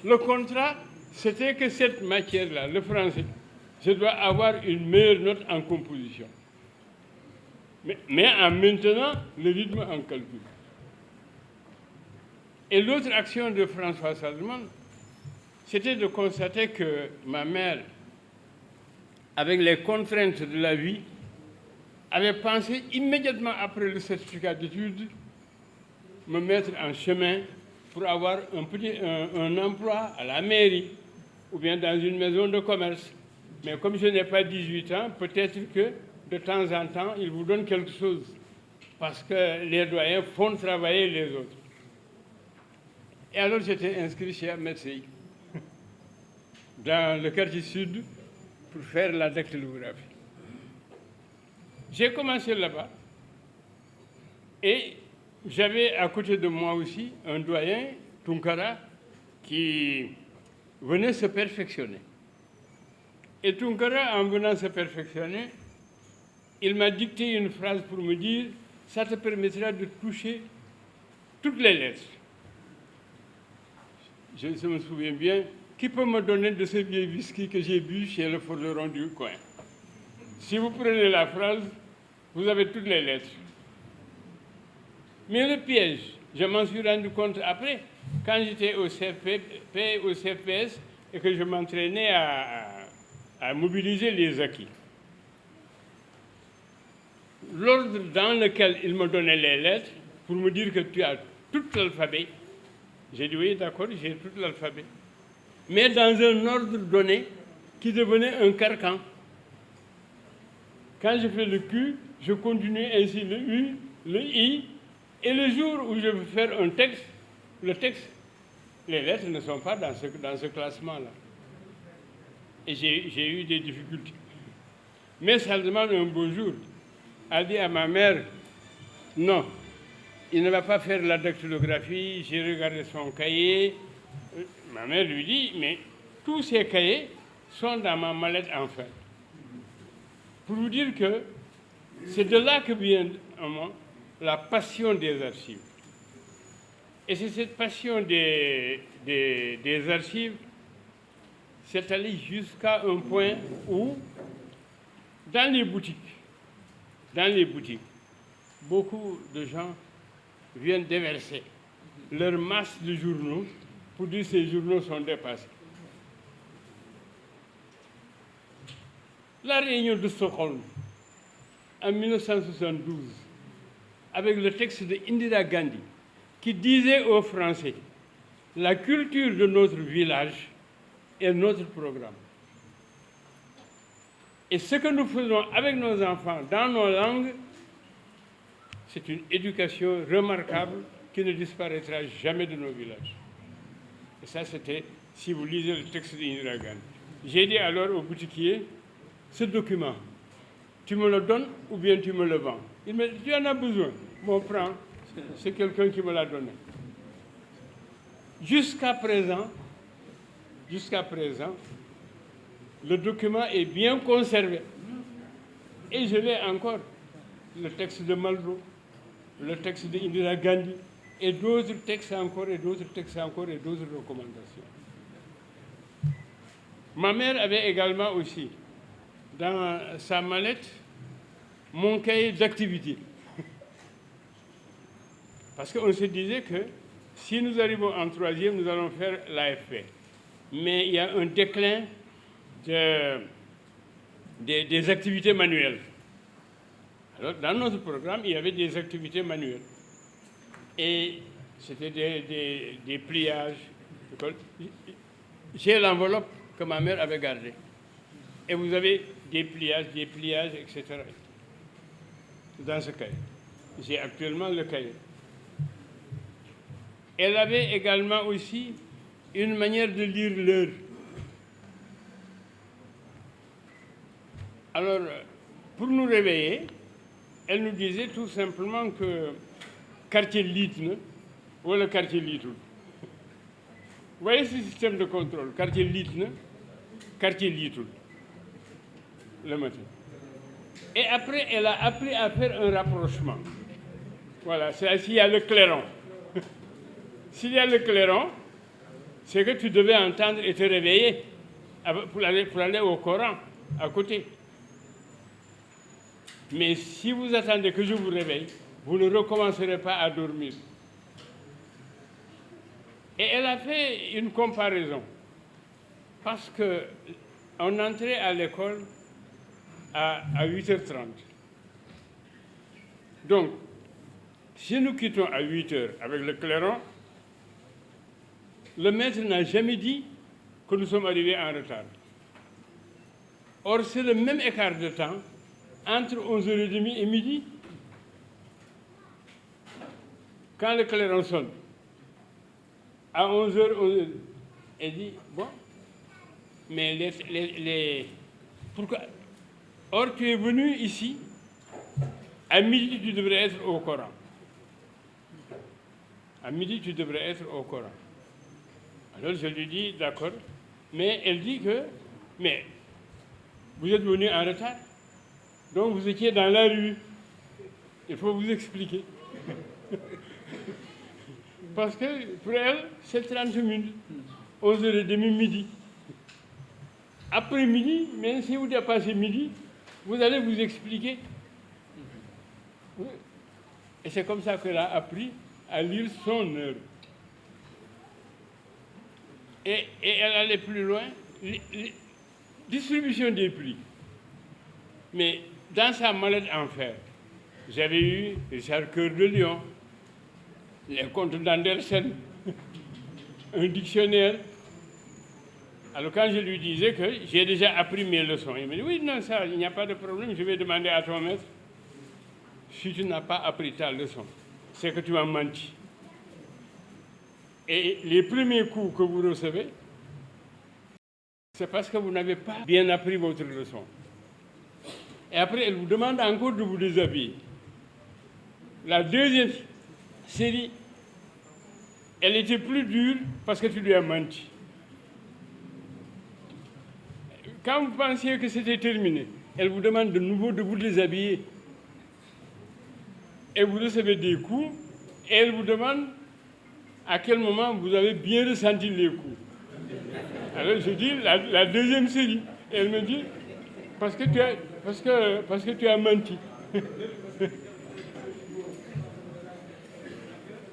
Le contrat, c'était que cette matière-là, le français, je dois avoir une meilleure note en composition. Mais en maintenant le rythme en calcul. Et l'autre action de François Salzman, c'était de constater que ma mère, avec les contraintes de la vie, avait pensé immédiatement après le certificat d'études me mettre en chemin pour avoir un emploi à la mairie ou bien dans une maison de commerce. Mais comme je n'ai pas 18 ans, peut-être que de temps en temps, ils vous donnent quelque chose parce que les doyens font travailler les autres. Et alors j'étais inscrit chez Merceil, dans le quartier sud, pour faire la dactylographie. J'ai commencé là-bas et j'avais à côté de moi aussi un doyen, Tunkara, qui venait se perfectionner. Et Tunkara, en venant se perfectionner, il m'a dicté une phrase pour me dire « ça te permettra de toucher toutes les lettres ». Je me souviens bien, qui peut me donner de ce vieux whisky que j'ai bu chez le forgeron du coin? Si vous prenez la phrase, vous avez toutes les lettres. Mais le piège, je m'en suis rendu compte après, quand j'étais au CFP, au CFPS, et que je m'entraînais à mobiliser les acquis. l'ordre dans lequel il me donnait les lettres pour me dire que tu as tout l'alphabet. J'ai dit oui, d'accord, j'ai tout l'alphabet. Mais dans un ordre donné qui devenait un carcan. Quand je fais le Q, je continue ainsi le U, le I, et le jour où je veux faire un texte, le texte, les lettres ne sont pas dans ce classement-là. Et j'ai eu des difficultés. Mais seulement un beau jour, a dit à ma mère, non, il ne va pas faire la dactylographie. J'ai regardé son cahier. Ma mère lui dit, mais tous ces cahiers sont dans ma mallette en fait. Pour vous dire que c'est de là que vient en moi la passion des archives. Et c'est cette passion des archives, c'est allé jusqu'à un point où, dans les boutiques, beaucoup de gens viennent déverser leur masse de journaux pour dire que ces journaux sont dépassés. La réunion de Stockholm, en 1972, avec le texte de Indira Gandhi, qui disait aux Français, la culture de notre village est notre programme. Et ce que nous faisons avec nos enfants dans nos langues, c'est une éducation remarquable qui ne disparaîtra jamais de nos villages. Et ça, c'était, si vous lisez le texte d'Indira Gandhi. J'ai dit alors au boutiquier, ce document, tu me le donnes ou bien tu me le vends? Il me dit, tu en as besoin. Bon, prends, c'est quelqu'un qui me l'a donné. Jusqu'à présent, le document est bien conservé. Et je l'ai encore. Le texte de Malraux, le texte d'Indira Gandhi, et d'autres textes encore, et d'autres textes encore, et d'autres recommandations. Ma mère avait également aussi, dans sa mallette, mon cahier d'activité. Parce qu'on se disait que si nous arrivons en troisième, nous allons faire l'AFP. Mais il y a un déclin des activités manuelles. Alors, dans notre programme, il y avait des activités manuelles. Et c'était des pliages. J'ai l'enveloppe que ma mère avait gardée. Et vous avez des pliages, etc. dans ce cahier. J'ai actuellement le cahier. Elle avait également aussi une manière de lire l'heure. Alors, pour nous réveiller, elle nous disait tout simplement que quartier Litne ou le quartier Litul. Vous voyez ce système de contrôle, quartier Litne, quartier Litul, le matin. Et après, elle a appris à faire un rapprochement. Voilà, c'est s'il y a le clairon. S'il y a le clairon, c'est que tu devais entendre et te réveiller pour aller au Coran à côté. Mais si vous attendez que je vous réveille, vous ne recommencerez pas à dormir. Et elle a fait une comparaison. Parce qu'on entrait à l'école à 8h30. Donc, si nous quittons à 8h avec le clairon, le maître n'a jamais dit que nous sommes arrivés en retard. Or, c'est le même écart de temps entre 11h30 et midi. Quand le clairon sonne, à 11h, elle dit, bon, mais pourquoi? Or, tu es venu ici, à midi, tu devrais être au Coran. À midi, tu devrais être au Coran. Alors, je lui dis, d'accord, mais elle dit que, mais vous êtes venu en retard, donc vous étiez dans la rue. Il faut vous expliquer. Parce que pour elle, c'est 30 minutes, 11h30 midi. Après midi, même si vous dépassez midi, vous allez vous expliquer. Et c'est comme ça qu'elle a appris à lire son heure. Et elle allait plus loin, distribution des prix. Mais dans sa mallette en fer, J'avais eu Richard Cœur de Lion, les contes d'Andersen, un dictionnaire. Alors quand je lui disais que j'ai déjà appris mes leçons, il me dit, oui, non, ça, il n'y a pas de problème, je vais demander à ton maître. Si tu n'as pas appris ta leçon, c'est que tu as menti. Et les premiers coups que vous recevez, c'est parce que vous n'avez pas bien appris votre leçon. Et après, elle vous demande encore de vous déshabiller. La deuxième série, elle était plus dure parce que tu lui as menti. Quand vous pensiez que c'était terminé, elle vous demande de nouveau de vous déshabiller. Et vous recevez des coups, et elle vous demande à quel moment vous avez bien ressenti les coups. Alors je dis la deuxième série. Et elle me dit, parce que tu as menti.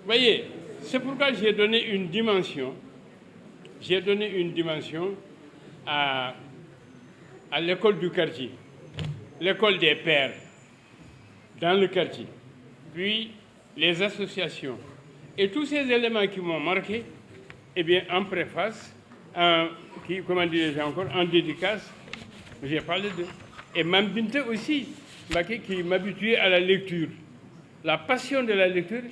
Voyez, c'est pourquoi j'ai donné une dimension à l'école du quartier, l'école des pères dans le quartier, puis les associations. Et tous ces éléments qui m'ont marqué, eh bien, en préface, en dédicace, j'ai parlé d'eux. Et Mame Binta aussi, qui m'habituait à la lecture. La passion de la lecture,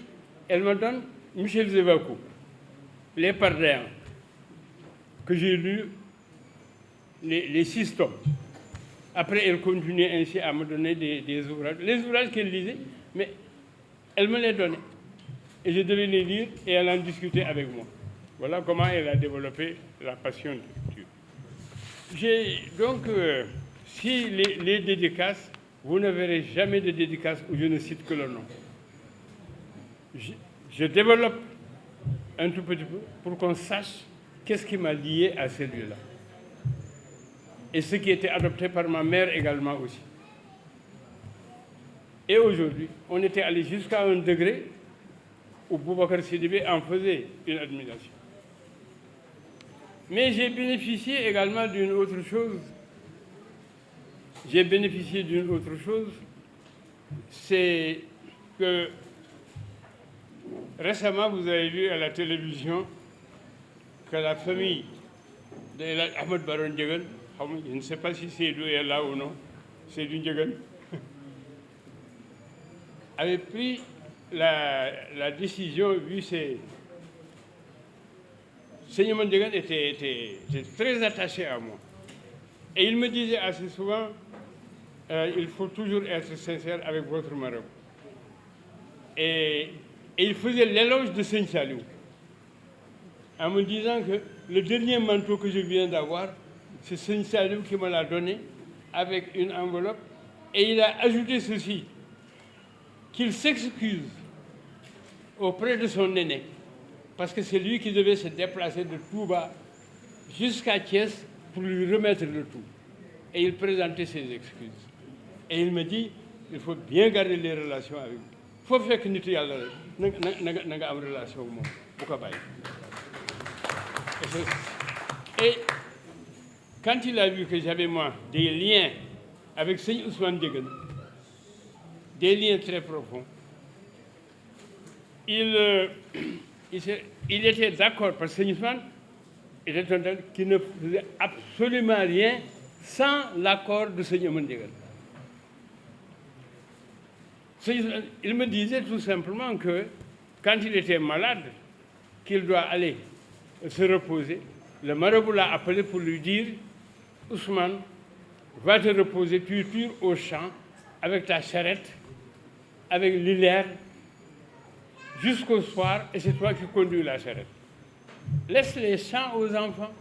elle me donne Michel Zévaco, Les Pardins, que j'ai lu les 6 tomes. Après, elle continuait ainsi à me donner des ouvrages. Les ouvrages qu'elle lisait, mais elle me les donnait. Et je devais les lire et elle en discutait avec moi. Voilà comment elle a développé la passion de lecture. Donc, si les dédicaces, vous ne verrez jamais de dédicaces où je ne cite que le nom. Je développe un tout petit peu pour qu'on sache qu'est-ce qui m'a lié à celui-là. Et ce qui était adopté par ma mère également aussi. Et aujourd'hui, on était allé jusqu'à un degré où Boubacar Sidibé en faisait une admiration. Mais j'ai bénéficié également d'une autre chose. C'est que récemment, vous avez vu à la télévision que la famille d'Ahmed Baron Dieguene, je ne sais pas si Seydou est là ou non, Seydou Dieguene, avait pris la décision, vu ses... Seigneur Dieguene était très attaché à moi. Et il me disait assez souvent, il faut toujours être sincère avec votre marabout. Et il faisait l'éloge de Seigne Saliou, en me disant que le dernier manteau que je viens d'avoir, c'est Seigne Saliou qui me l'a donné avec une enveloppe. Et il a ajouté ceci, qu'il s'excuse auprès de son aîné, parce que c'est lui qui devait se déplacer de Touba jusqu'à Thiès pour lui remettre le tout. Et il présentait ses excuses. Et il me dit, il faut bien garder les relations avec vous. Il faut faire que nous ayons une relation avec moi. Et quand il a vu que j'avais, moi, des liens avec Seigne Ousmane Dieguene, des liens très profonds, il était d'accord, parce que Seigne Ousmane était un tel qui ne faisait absolument rien sans l'accord de Seigne Ousmane Dieguene. Il me disait tout simplement que quand il était malade, qu'il doit aller se reposer, le marabout l'a appelé pour lui dire, Ousmane, va te reposer, tu tires au champ avec ta charrette, avec l'hilaire, jusqu'au soir, et c'est toi qui conduis la charrette. Laisse les champs aux enfants.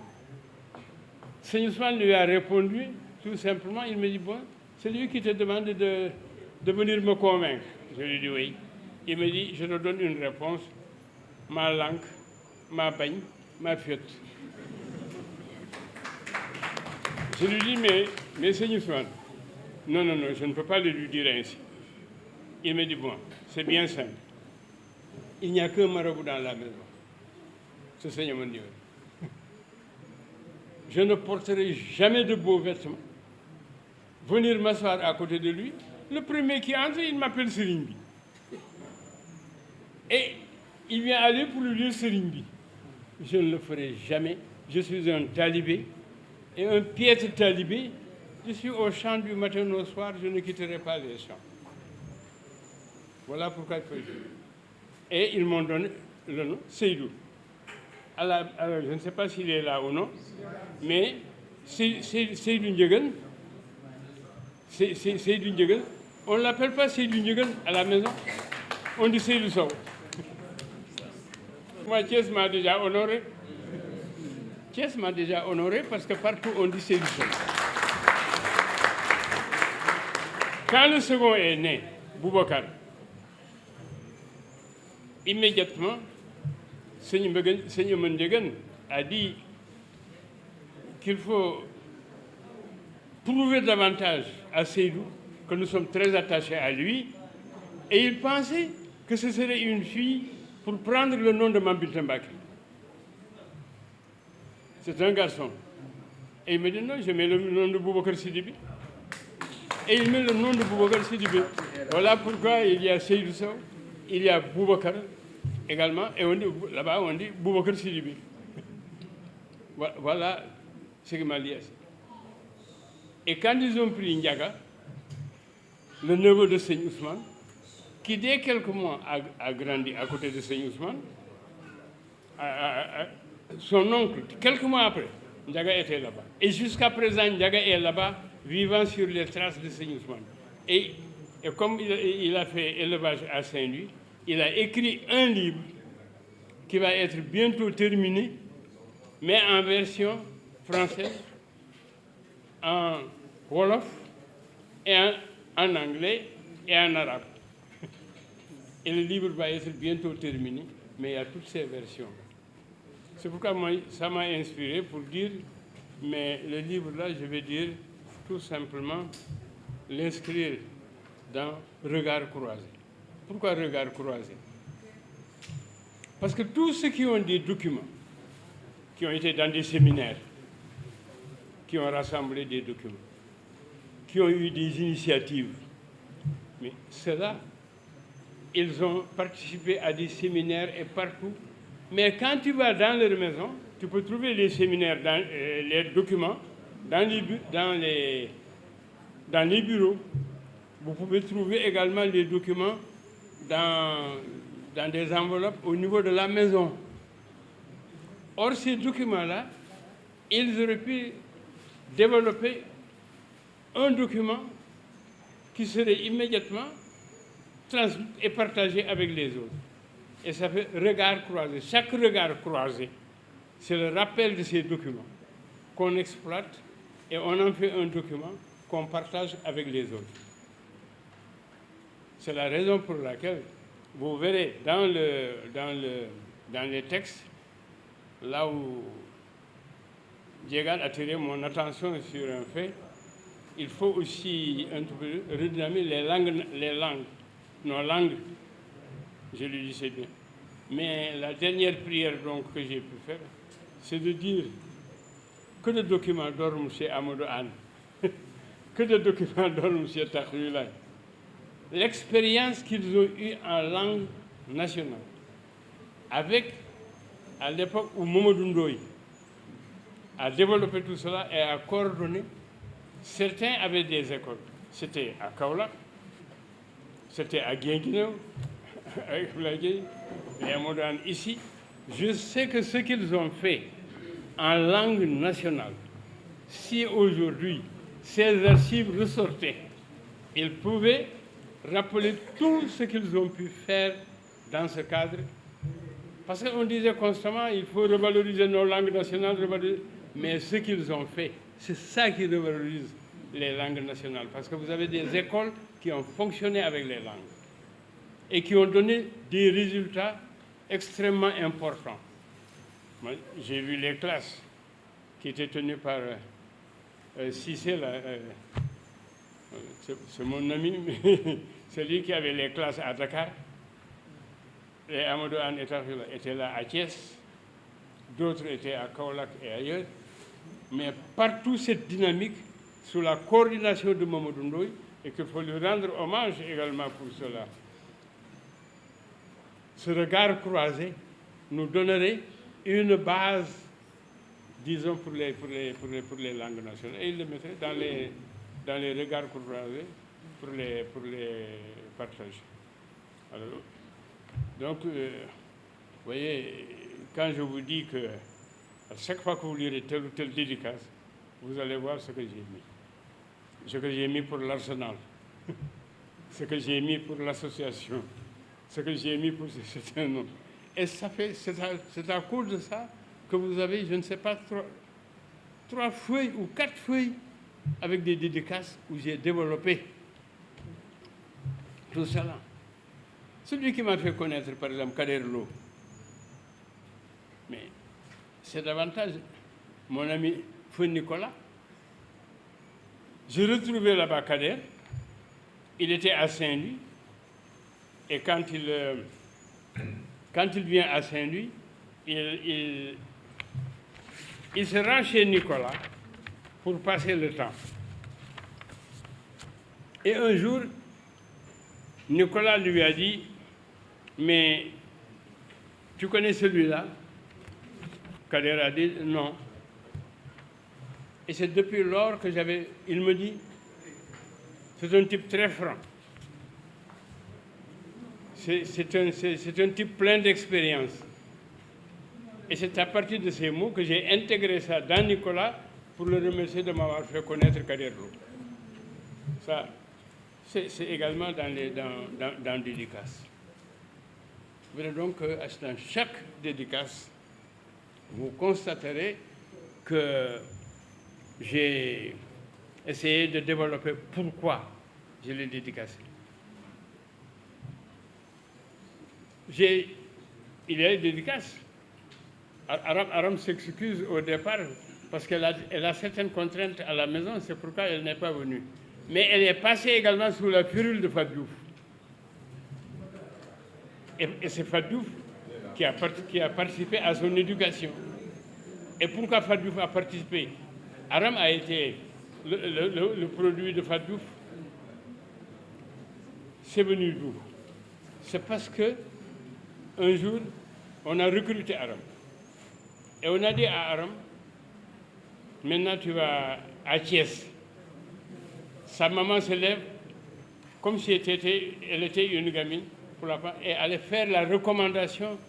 Seigneur Ousmane lui a répondu, tout simplement, il me dit, bon, c'est lui qui te demande de venir me convaincre. Je lui dis oui. Il me dit, je te donne une réponse, ma langue, ma bagne, ma fiotte. Je lui dis, mais Seigneur Ousmane, non, je ne peux pas le lui dire ainsi. Il me dit, bon, c'est bien simple. Il n'y a qu'un marabout dans la maison. Ce Seigneur mon Dieu. Je ne porterai jamais de beaux vêtements. Venir m'asseoir à côté de lui Le premier qui entre, il m'appelle Serimbi. Et il vient aller pour lui dire Serimbi. Je ne le ferai jamais. Je suis un talibé. Et un piètre talibé, je suis au champ du matin au soir, je ne quitterai pas les champs. Voilà pourquoi il faut dire. Et ils m'ont donné le nom, Seydou. Alors, je ne sais pas s'il est là ou non, mais Seydou Ndieguene, Seydou Ndieguene, on ne l'appelle pas Seydou Ndieguene à la maison, on dit Seydou Sow. Moi, Thiès m'a déjà honoré. Thiès m'a déjà honoré parce que partout on dit Seydou Sow. Quand le second est né, Boubacar, immédiatement, Seigneur Ndieguene a dit qu'il faut prouver davantage à Seydou que nous sommes très attachés à lui, et il pensait que ce serait une fille pour prendre le nom de Mambinta Mbacké. C'est un garçon. Et il me dit non, je mets le nom de Boubacar Sidibé. Et il met le nom de Boubacar Sidibé. Voilà pourquoi il y a Seydou Sow, il y a Boubacar également, et là-bas on dit Boubacar Sidibé. Voilà ce qui m'a lié. Et quand ils ont pris Ndiaga, le neveu de Seigne Ousmane, qui dès quelques mois a grandi à côté de Seigne Ousmane, son oncle, quelques mois après, Ndiaga était là-bas. Et jusqu'à présent, Ndiaga est là-bas, vivant sur les traces de Seigne Ousmane. Et comme il a fait élevage à Saint-Louis, il a écrit un livre qui va être bientôt terminé, mais en version française, en wolof, et en anglais et en arabe. Et le livre va être bientôt terminé, mais il y a toutes ces versions. C'est pourquoi moi, ça m'a inspiré pour dire, mais le livre-là, je vais dire tout simplement l'inscrire dans Regard croisé. Pourquoi Regard croisé? Parce que tous ceux qui ont des documents, qui ont été dans des séminaires, qui ont rassemblé des documents, qui ont eu des initiatives, mais ceux-là, ils ont participé à des séminaires et partout. Mais quand tu vas dans leur maison, tu peux trouver les séminaires, dans les documents, dans les bureaux. Vous pouvez trouver également les documents dans des enveloppes au niveau de la maison. Or, ces documents-là, ils auraient pu développer un document qui serait immédiatement transmis et partagé avec les autres. Et ça fait regard croisé. Chaque regard croisé, c'est le rappel de ces documents qu'on exploite et on en fait un document qu'on partage avec les autres. C'est la raison pour laquelle vous verrez dans les textes, là où Diegal a attiré mon attention sur un fait, il faut aussi un peu redynamiser nos langues, je le disais bien. Mais la dernière prière donc, que j'ai pu faire, c'est de dire que de documents dorment chez Amadou Anne, que de documents dorment chez Takhouilay. L'expérience qu'ils ont eue en langue nationale, avec, à l'époque où Mamadou Ndoye a développé tout cela et a coordonné, certains avaient des écoles. C'était à Kaolack, c'était à Guinguinéo, avec Blagui, et à Modane ici. Je sais que ce qu'ils ont fait en langue nationale, si aujourd'hui ces archives ressortaient, ils pouvaient rappeler tout ce qu'ils ont pu faire dans ce cadre. Parce qu'on disait constamment, il faut revaloriser nos langues nationales, mais ce qu'ils ont fait, c'est ça qui revalorise les langues nationales. Parce que vous avez des écoles qui ont fonctionné avec les langues et qui ont donné des résultats extrêmement importants. Moi, j'ai vu les classes qui étaient tenues par Cissé, c'est mon ami, celui qui avait les classes à Dakar. Et Amadou Anne était là à Thiès, d'autres étaient à Kaolack et ailleurs. Mais partout cette dynamique, sous la coordination de Mamadou Ndoye, et qu'il faut lui rendre hommage également pour cela. Ce regard croisé nous donnerait une base, disons, pour les langues nationales. Et il le mettrait dans les regards croisés pour les partager. Alors, donc, vous voyez, quand je vous dis que à chaque fois que vous lirez telle ou telle dédicace, vous allez voir ce que j'ai mis. Ce que j'ai mis pour l'Arsenal, ce que j'ai mis pour l'association, ce que j'ai mis pour certains noms. Et c'est à cause de ça que vous avez, je ne sais pas, 3 feuilles ou 4 feuilles avec des dédicaces où j'ai développé tout cela. Celui qui m'a fait connaître, par exemple, Kader Lo, mais c'est davantage mon ami Feu Nicolas. J'ai retrouvé là-bas Kader, il était à Saint-Louis, et quand il vient à Saint-Louis, il se rend chez Nicolas pour passer le temps. Et un jour, Nicolas lui a dit, mais tu connais celui-là? Kader a dit non. Et c'est depuis lors que il me dit, c'est un type très franc. C'est un type plein d'expérience. Et c'est à partir de ces mots que j'ai intégré ça dans Nicolas pour le remercier de m'avoir fait connaître Kader Lo. Ça, c'est également dans dédicace. Vous verrez donc que dans chaque dédicace, vous constaterez que j'ai essayé de développer pourquoi je l'ai dédicacé. Il y a une dédicace. Aram s'excuse au départ parce qu'elle a certaines contraintes à la maison, c'est pourquoi elle n'est pas venue. Mais elle est passée également sous la furule de Fadjouf. Et c'est Fadjouf qui a participé à son éducation. Et pourquoi Fadjouf a participé? Aram a été le produit de Fadjouf. C'est venu d'où? C'est parce que un jour, on a recruté Aram. Et on a dit à Aram, maintenant tu vas à Thiès. Sa maman se lève comme si elle était une gamine pour la part, et allait faire la recommandation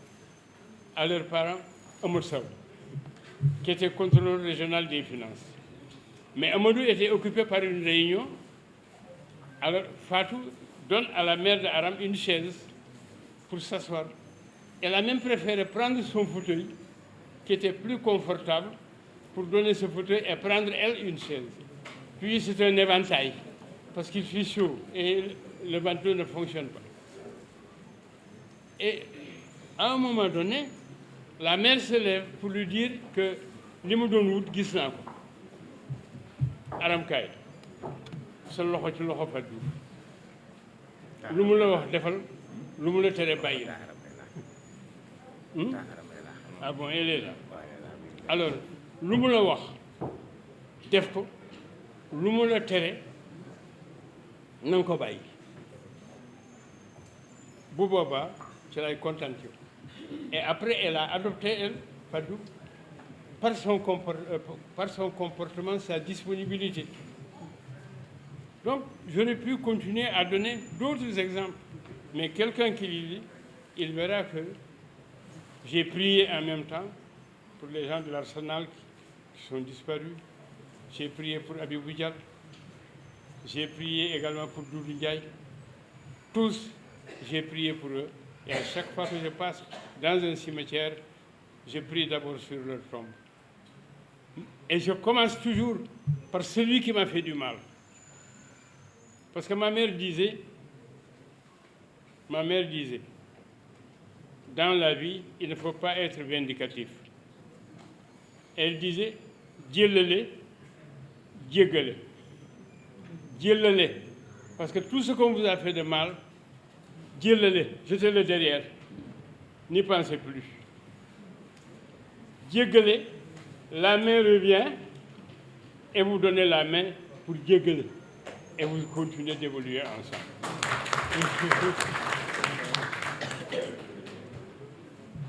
à leurs parents, Amadou Sow, qui était contrôleur régional des finances. Mais Amadou était occupé par une réunion. Alors Fatou donne à la mère d'Aram une chaise pour s'asseoir. Elle a même préféré prendre son fauteuil, qui était plus confortable, pour donner ce fauteuil et prendre elle une chaise. Puis c'est un éventail, parce qu'il fait chaud et le ventilo ne fonctionne pas. Et à un moment donné, la mère se lève pour lui dire que li mu doon wut gis naa ko. Aram kaay sa loxo ci loxo Fatou Diouf lu mu la wax defal lu mu la tere bàyyi. Ah bon, elle est là. Alors lu mu la wax def ko lu mu la tere na nga ko bàyyi. Bu boobaa ci lay kontaan ci. Et après elle a adopté elle Fatou par son comportement, sa disponibilité. Donc, j'aurais pu continuer à donner d'autres exemples. Mais quelqu'un qui lit, il verra que j'ai prié en même temps pour les gens de l'Arsenal qui sont disparus. J'ai prié pour Abibou Dial. J'ai prié également pour Doudou Ndiaye. Tous, j'ai prié pour eux. Et à chaque fois que je passe dans un cimetière, je prie d'abord sur leur tombe. Et je commence toujours par celui qui m'a fait du mal. Parce que ma mère disait, dans la vie, il ne faut pas être vindicatif. Elle disait, jëllale, jéggale. Jëllale, parce que tout ce qu'on vous a fait de mal, jëllale, jetez-le derrière. N'y pensez plus. Jéggale, la main revient et vous donnez la main pour jéggale. et vous continuez d'évoluer ensemble.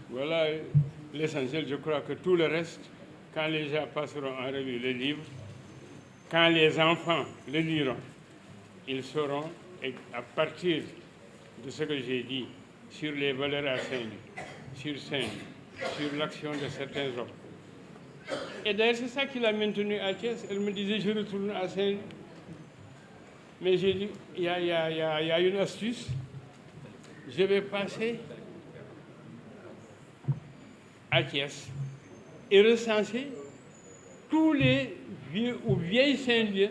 Voilà l'essentiel. Je crois que tout le reste, quand les gens passeront en revue le livre, quand les enfants le liront, ils sauront, à partir de ce que j'ai dit sur les valeurs à Saint-Louis, sur Saint-Louis, sur l'action de certains hommes. Et d'ailleurs, c'est ça qui l'a maintenu à Thiès. Elle me disait, je retourne à Saint-Louis. Mais j'ai dit, il y a une astuce. Je vais passer à Thiès et recenser tous les vieux ou vieilles Saint-Louis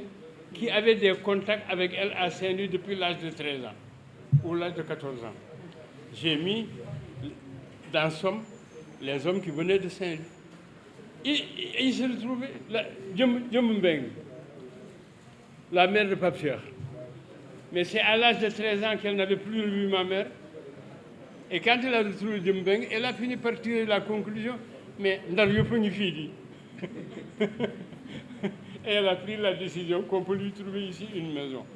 qui avaient des contacts avec elle à Saint-Louis depuis l'âge de 13 ans ou l'âge de 14 ans. J'ai mis, dans somme, les hommes qui venaient de Saint-Louis. Et il se retrouvait, Djembumbeng, la mère de Pape Cheikh. Mais c'est à l'âge de 13 ans qu'elle n'avait plus revu ma mère. Et quand elle a retrouvé Djembumbeng, elle a fini par tirer la conclusion, mais Ndar yëpp a ngi fii di. Et elle a pris la décision qu'on peut lui trouver ici une maison.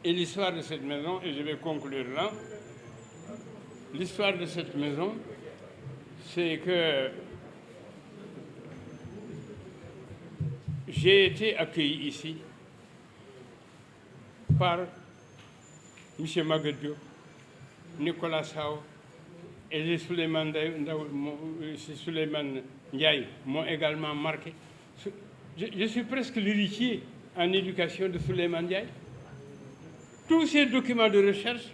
Et l'histoire de cette maison, et je vais conclure là, l'histoire de cette maison, c'est que j'ai été accueilli ici par M. Magadio, Nicolas Sao et les Souleymane Ndiaye m'ont également marqué. Je suis presque l'héritier en éducation de Souleymane Ndiaye. Tous ces documents de recherche,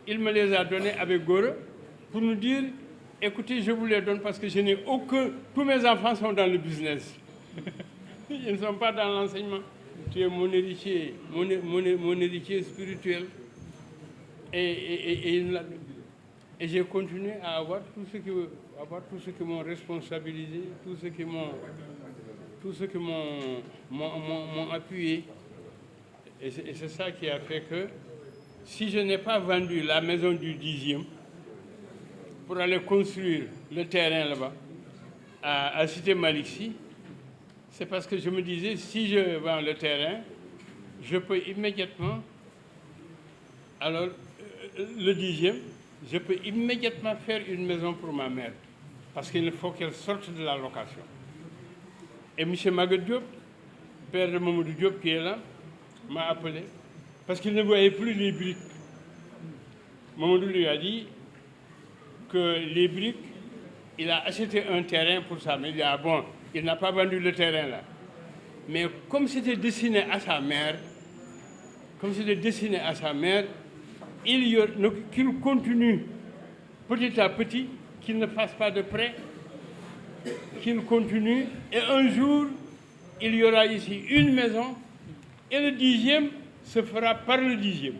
il me les a donnés avec Gore pour nous dire, écoutez, je vous les donne parce que je n'ai aucun... Tous mes enfants sont dans le business. Ils ne sont pas dans l'enseignement. Tu es mon héritier, mon héritier spirituel. Et j'ai continué à avoir tout ce qui m'ont responsabilisé, tout ce qui m'ont appuyé. Et c'est ça qui a fait que si je n'ai pas vendu la maison du 10e pour aller construire le terrain là-bas, à Cité Malick-Sy, c'est parce que je me disais, si je vends le terrain, je peux immédiatement, alors le 10e, je peux immédiatement faire une maison pour ma mère, parce qu'il faut qu'elle sorte de la location. Et M. Maguette Diop, père de Mamadou Diop qui est là, m'a appelé, parce qu'il ne voyait plus les briques. Mamadou lui a dit que les briques, il a acheté un terrain pour ça, mais il a dit, bon, il n'a pas vendu le terrain là. Mais comme c'était destiné à sa mère, qu'il continue petit à petit, qu'il ne fasse pas de prêt, qu'il continue, et un jour, il y aura ici une maison, et le 10e se fera par le 10e.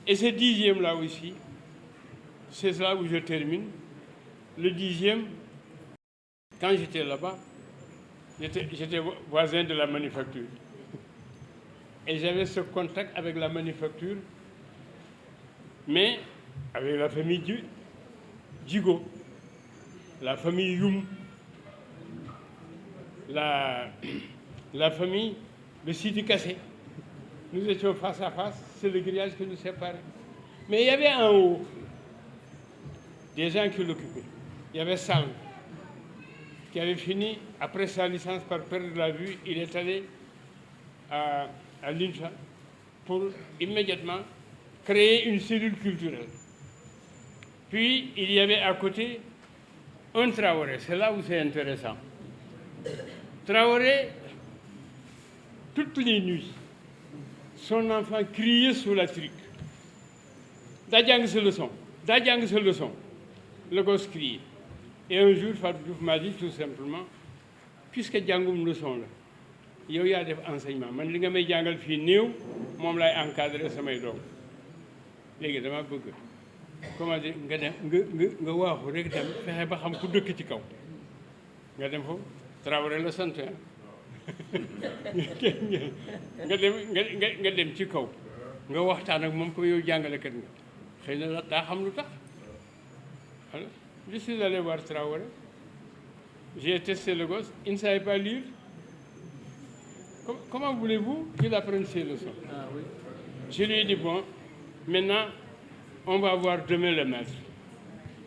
Et ce 10e là aussi, c'est là où je termine. Le 10e, quand j'étais là-bas, j'étais voisin de la manufacture. Et j'avais ce contact avec la manufacture, mais avec la famille Djigo, la famille Youm, la famille de Sidi Kassé. Nous étions face à face, c'est le grillage qui nous séparait. Mais il y avait en haut des gens qui l'occupaient. Il y avait Sal, qui avait fini, après sa licence, par perdre la vue. Il est allé à l'INFA pour immédiatement créer une cellule culturelle. Puis, il y avait à côté un Traoré. C'est là où c'est intéressant. Traoré, toutes les nuits, son enfant criait sous la trique. Dadjang se leçon. Le gosse criait. Et un jour, Fatou Diouf m'a dit tout simplement, puisque jàngum leçon la, yow yaa def enseignement, man li nga may jàngal fii néew, moom lay encadrer samay doom. Léegi dama bëgg comment dire nga dem nga waaxu rek dem fexe ba xam ku dëkk ci kaw. Nga dem foofu Traoré la sant nga dem ci kaw nga waxtaan ak moom ko yow jàngalekat nga xëy na daa xam lu tax. Alors, je suis allé voir Traoré, j'ai testé le gosse, il ne savait pas lire. comment voulez-vous qu'il apprenne ses leçons? Ah, oui. Je lui ai dit, bon, maintenant, on va voir demain le maître.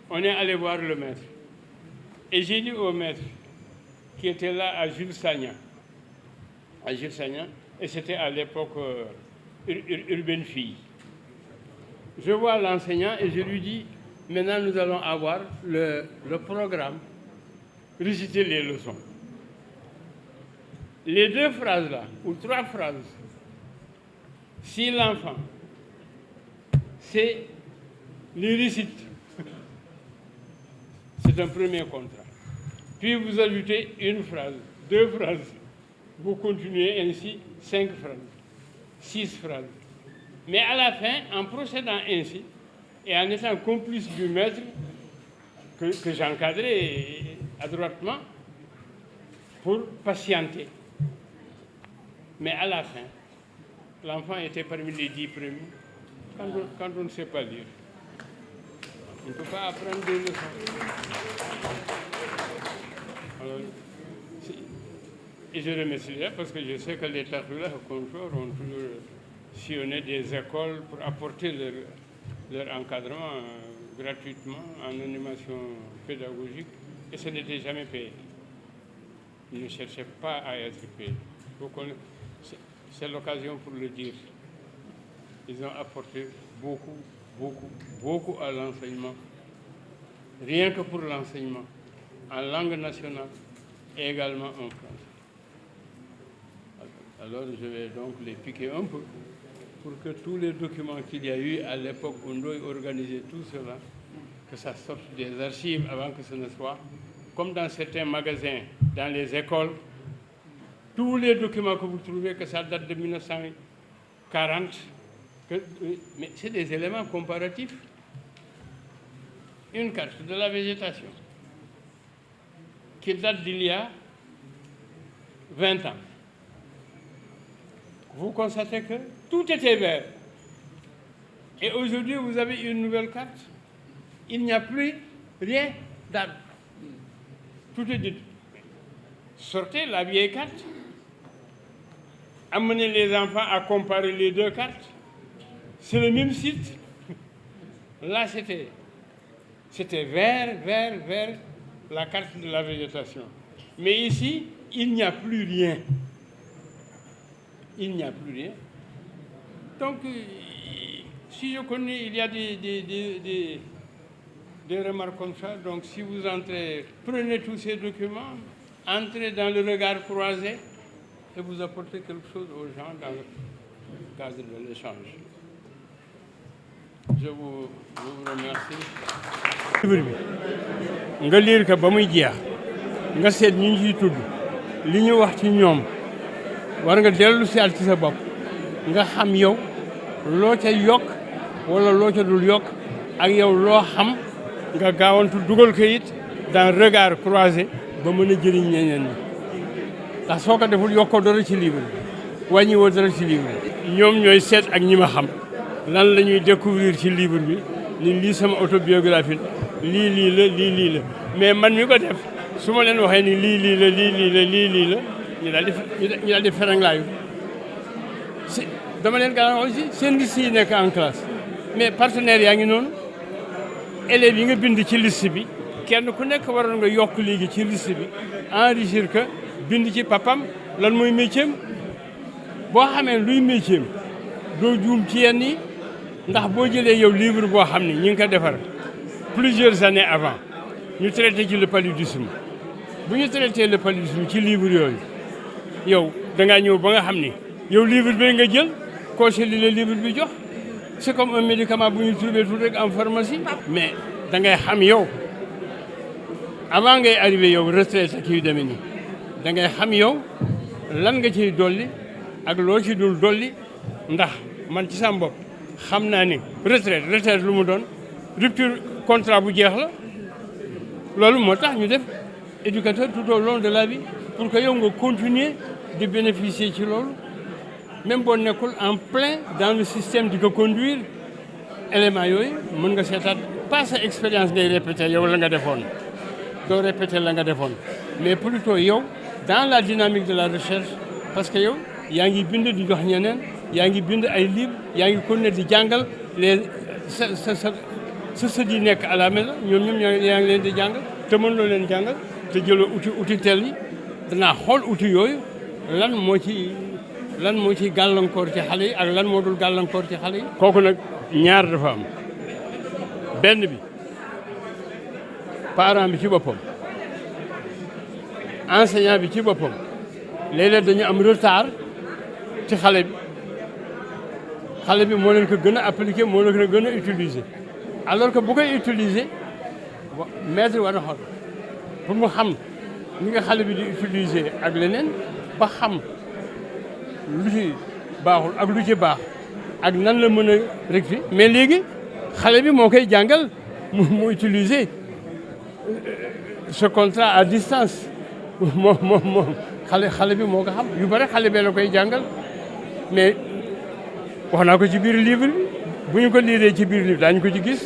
On est allé voir le maître. Et j'ai dit au maître, qui était là à Jules Sagna, et c'était à l'époque Urbaine Fille. Je vois l'enseignant et je lui dis, maintenant nous allons avoir le programme, réciter les leçons. Les 2 phrases là, ou 3 phrases, si l'enfant, c'est les récite, c'est un premier contrat. Puis vous ajoutez 1 phrase, 2 phrases, vous continuez ainsi 5 phrases, 6 phrases. Mais à la fin, en procédant ainsi, et en étant complice du maître que j'encadrais adroitement pour patienter. Mais à la fin, l'enfant était parmi les 10 premiers. Quand on ne sait pas lire, on ne peut pas apprendre des leçons. Alors, et je remercie parce que je sais que les Tartoulas au comptoir ont toujours sillonné des écoles pour apporter leur encadrement gratuitement en animation pédagogique et ce n'était jamais payé. Ils ne cherchaient pas à être payés. C'est l'occasion pour le dire. Ils ont apporté beaucoup à l'enseignement. Rien que pour l'enseignement, en langue nationale et également en français. Alors je vais donc les piquer un peu pour que tous les documents qu'il y a eu à l'époque où on doit organiser tout cela, que ça sorte des archives avant que ce ne soit, comme dans certains magasins, dans les écoles, tous les documents que vous trouvez, que ça date de 1940, mais c'est des éléments comparatifs. Une carte de la végétation qui date d'il y a 20 ans. Vous constatez que tout était vert. Et aujourd'hui, vous avez une nouvelle carte. Il n'y a plus rien d'arbre. Tout est dit. Sortez la vieille carte. Amenez les enfants à comparer les 2 cartes. C'est le même site. Là, c'était vert, la carte de la végétation. Mais ici, il n'y a plus rien. Il n'y a plus rien. Donc, si je connais, il y a des remarques comme ça. Donc, si vous entrez, prenez tous ces documents, entrez dans le regard croisé et vous apportez quelque chose aux gens dans le cadre de l'échange. Je vous remercie. livre bi nga lire ko ba muy jeex nga seet ñu ciy tudd li ñu wax ci ñoom war nga dellu si ci sa bopp nga xam yow loo ca yokk wala loo ca dul yokk ak yow loo xam nga gaawantu dugal ko it dans regard croisé ba mën a jëriñ ñeneen ñi ndax soo ko deful yokkoo dara ci livre bi wàññiwoo dara ci livre bi ñoom ñooy seet ak ñi ma xam lan la ñuy découvrir ci livre bi ni lii sama autobiographie lii la mais man mi ko def su ma leen waxee ni lii la ñu daal di feranglaayu si dama leen gàllankoor aussi seen liste yi nekk en classe mais partenaires yaa ngi noonu élèves yi nga bind ci liste bi kenn ku nekk waroon nga yokk léegi ci liste bi enrichir que bind ci papam lan mooy métier am boo xamee luy métier am doo juum ci yenn yi ndax boo jëlee yow livre boo xam ne ñi ngi ko defar plusieurs années avant ñu traité ci le paludisme bu ñu traité le paludisme ci livre yooyu yow da ngaa ñëw ba nga xam ni yow livre bi nga jël coché li le livre bi jox c'est comme un médicament bu ñu trouvé tout rek en pharmacie mais da ngay xam yow avant ngay arrivé yow retraite ak yu demee nii da ngay xam yow lan nga ciy dolli ak loo ci dul dolli ndax man ci sama bopp xam naa ni retraite lu mu doon rupture contrat bu jeex la loolu moo tax ñu def éducateur tout au long de la vie pour que yow nga continuer de bénéficier ci loolu même boo nekkul en plein dans le système di ko conduire éléments yooyu mën nga seetaat pas sa expérience ngay répéter yow la nga defoon doo répéter la nga defoon mais plutôt yow dans la dynamique de la recherche parce que yow yaa ngi bind di jox ñeneen yaa ngi bind ay livre yaa ngi continuer di jàngal les sa sët yi nekk à la maison ñoom yaa ngi leen di jàngal te mënuloo leen jàngal te jëloo outil tel yi danaa xool outil yooyu lan moo ci gàllankoor ci xale yi ak lan moo dul gàllankoor ci xale yi. kooku nag ñaar dafa am benn bi parent bi ci boppam enseignant bi ci boppam léeg-léeg dañu am retard ci xale bi moo leen ko gën a appliquer moo leen ko gën a utiliser alors que bu koy utiliser maître war a xool pour mu xam ni nga xale bi di utiliser ak leneen ba xam lu ci baaxul ak lu ci baax ak nan la mën a rectifier mais léegi xale bi moo koy jàngal mu utiliser ce contrat à distance moom xale bi moo ko xam yu bare xale bee la koy jàngal mais wax naa ko ci biir livre bi bu ñu ko liiree ci biir livre daañu ko ci gis.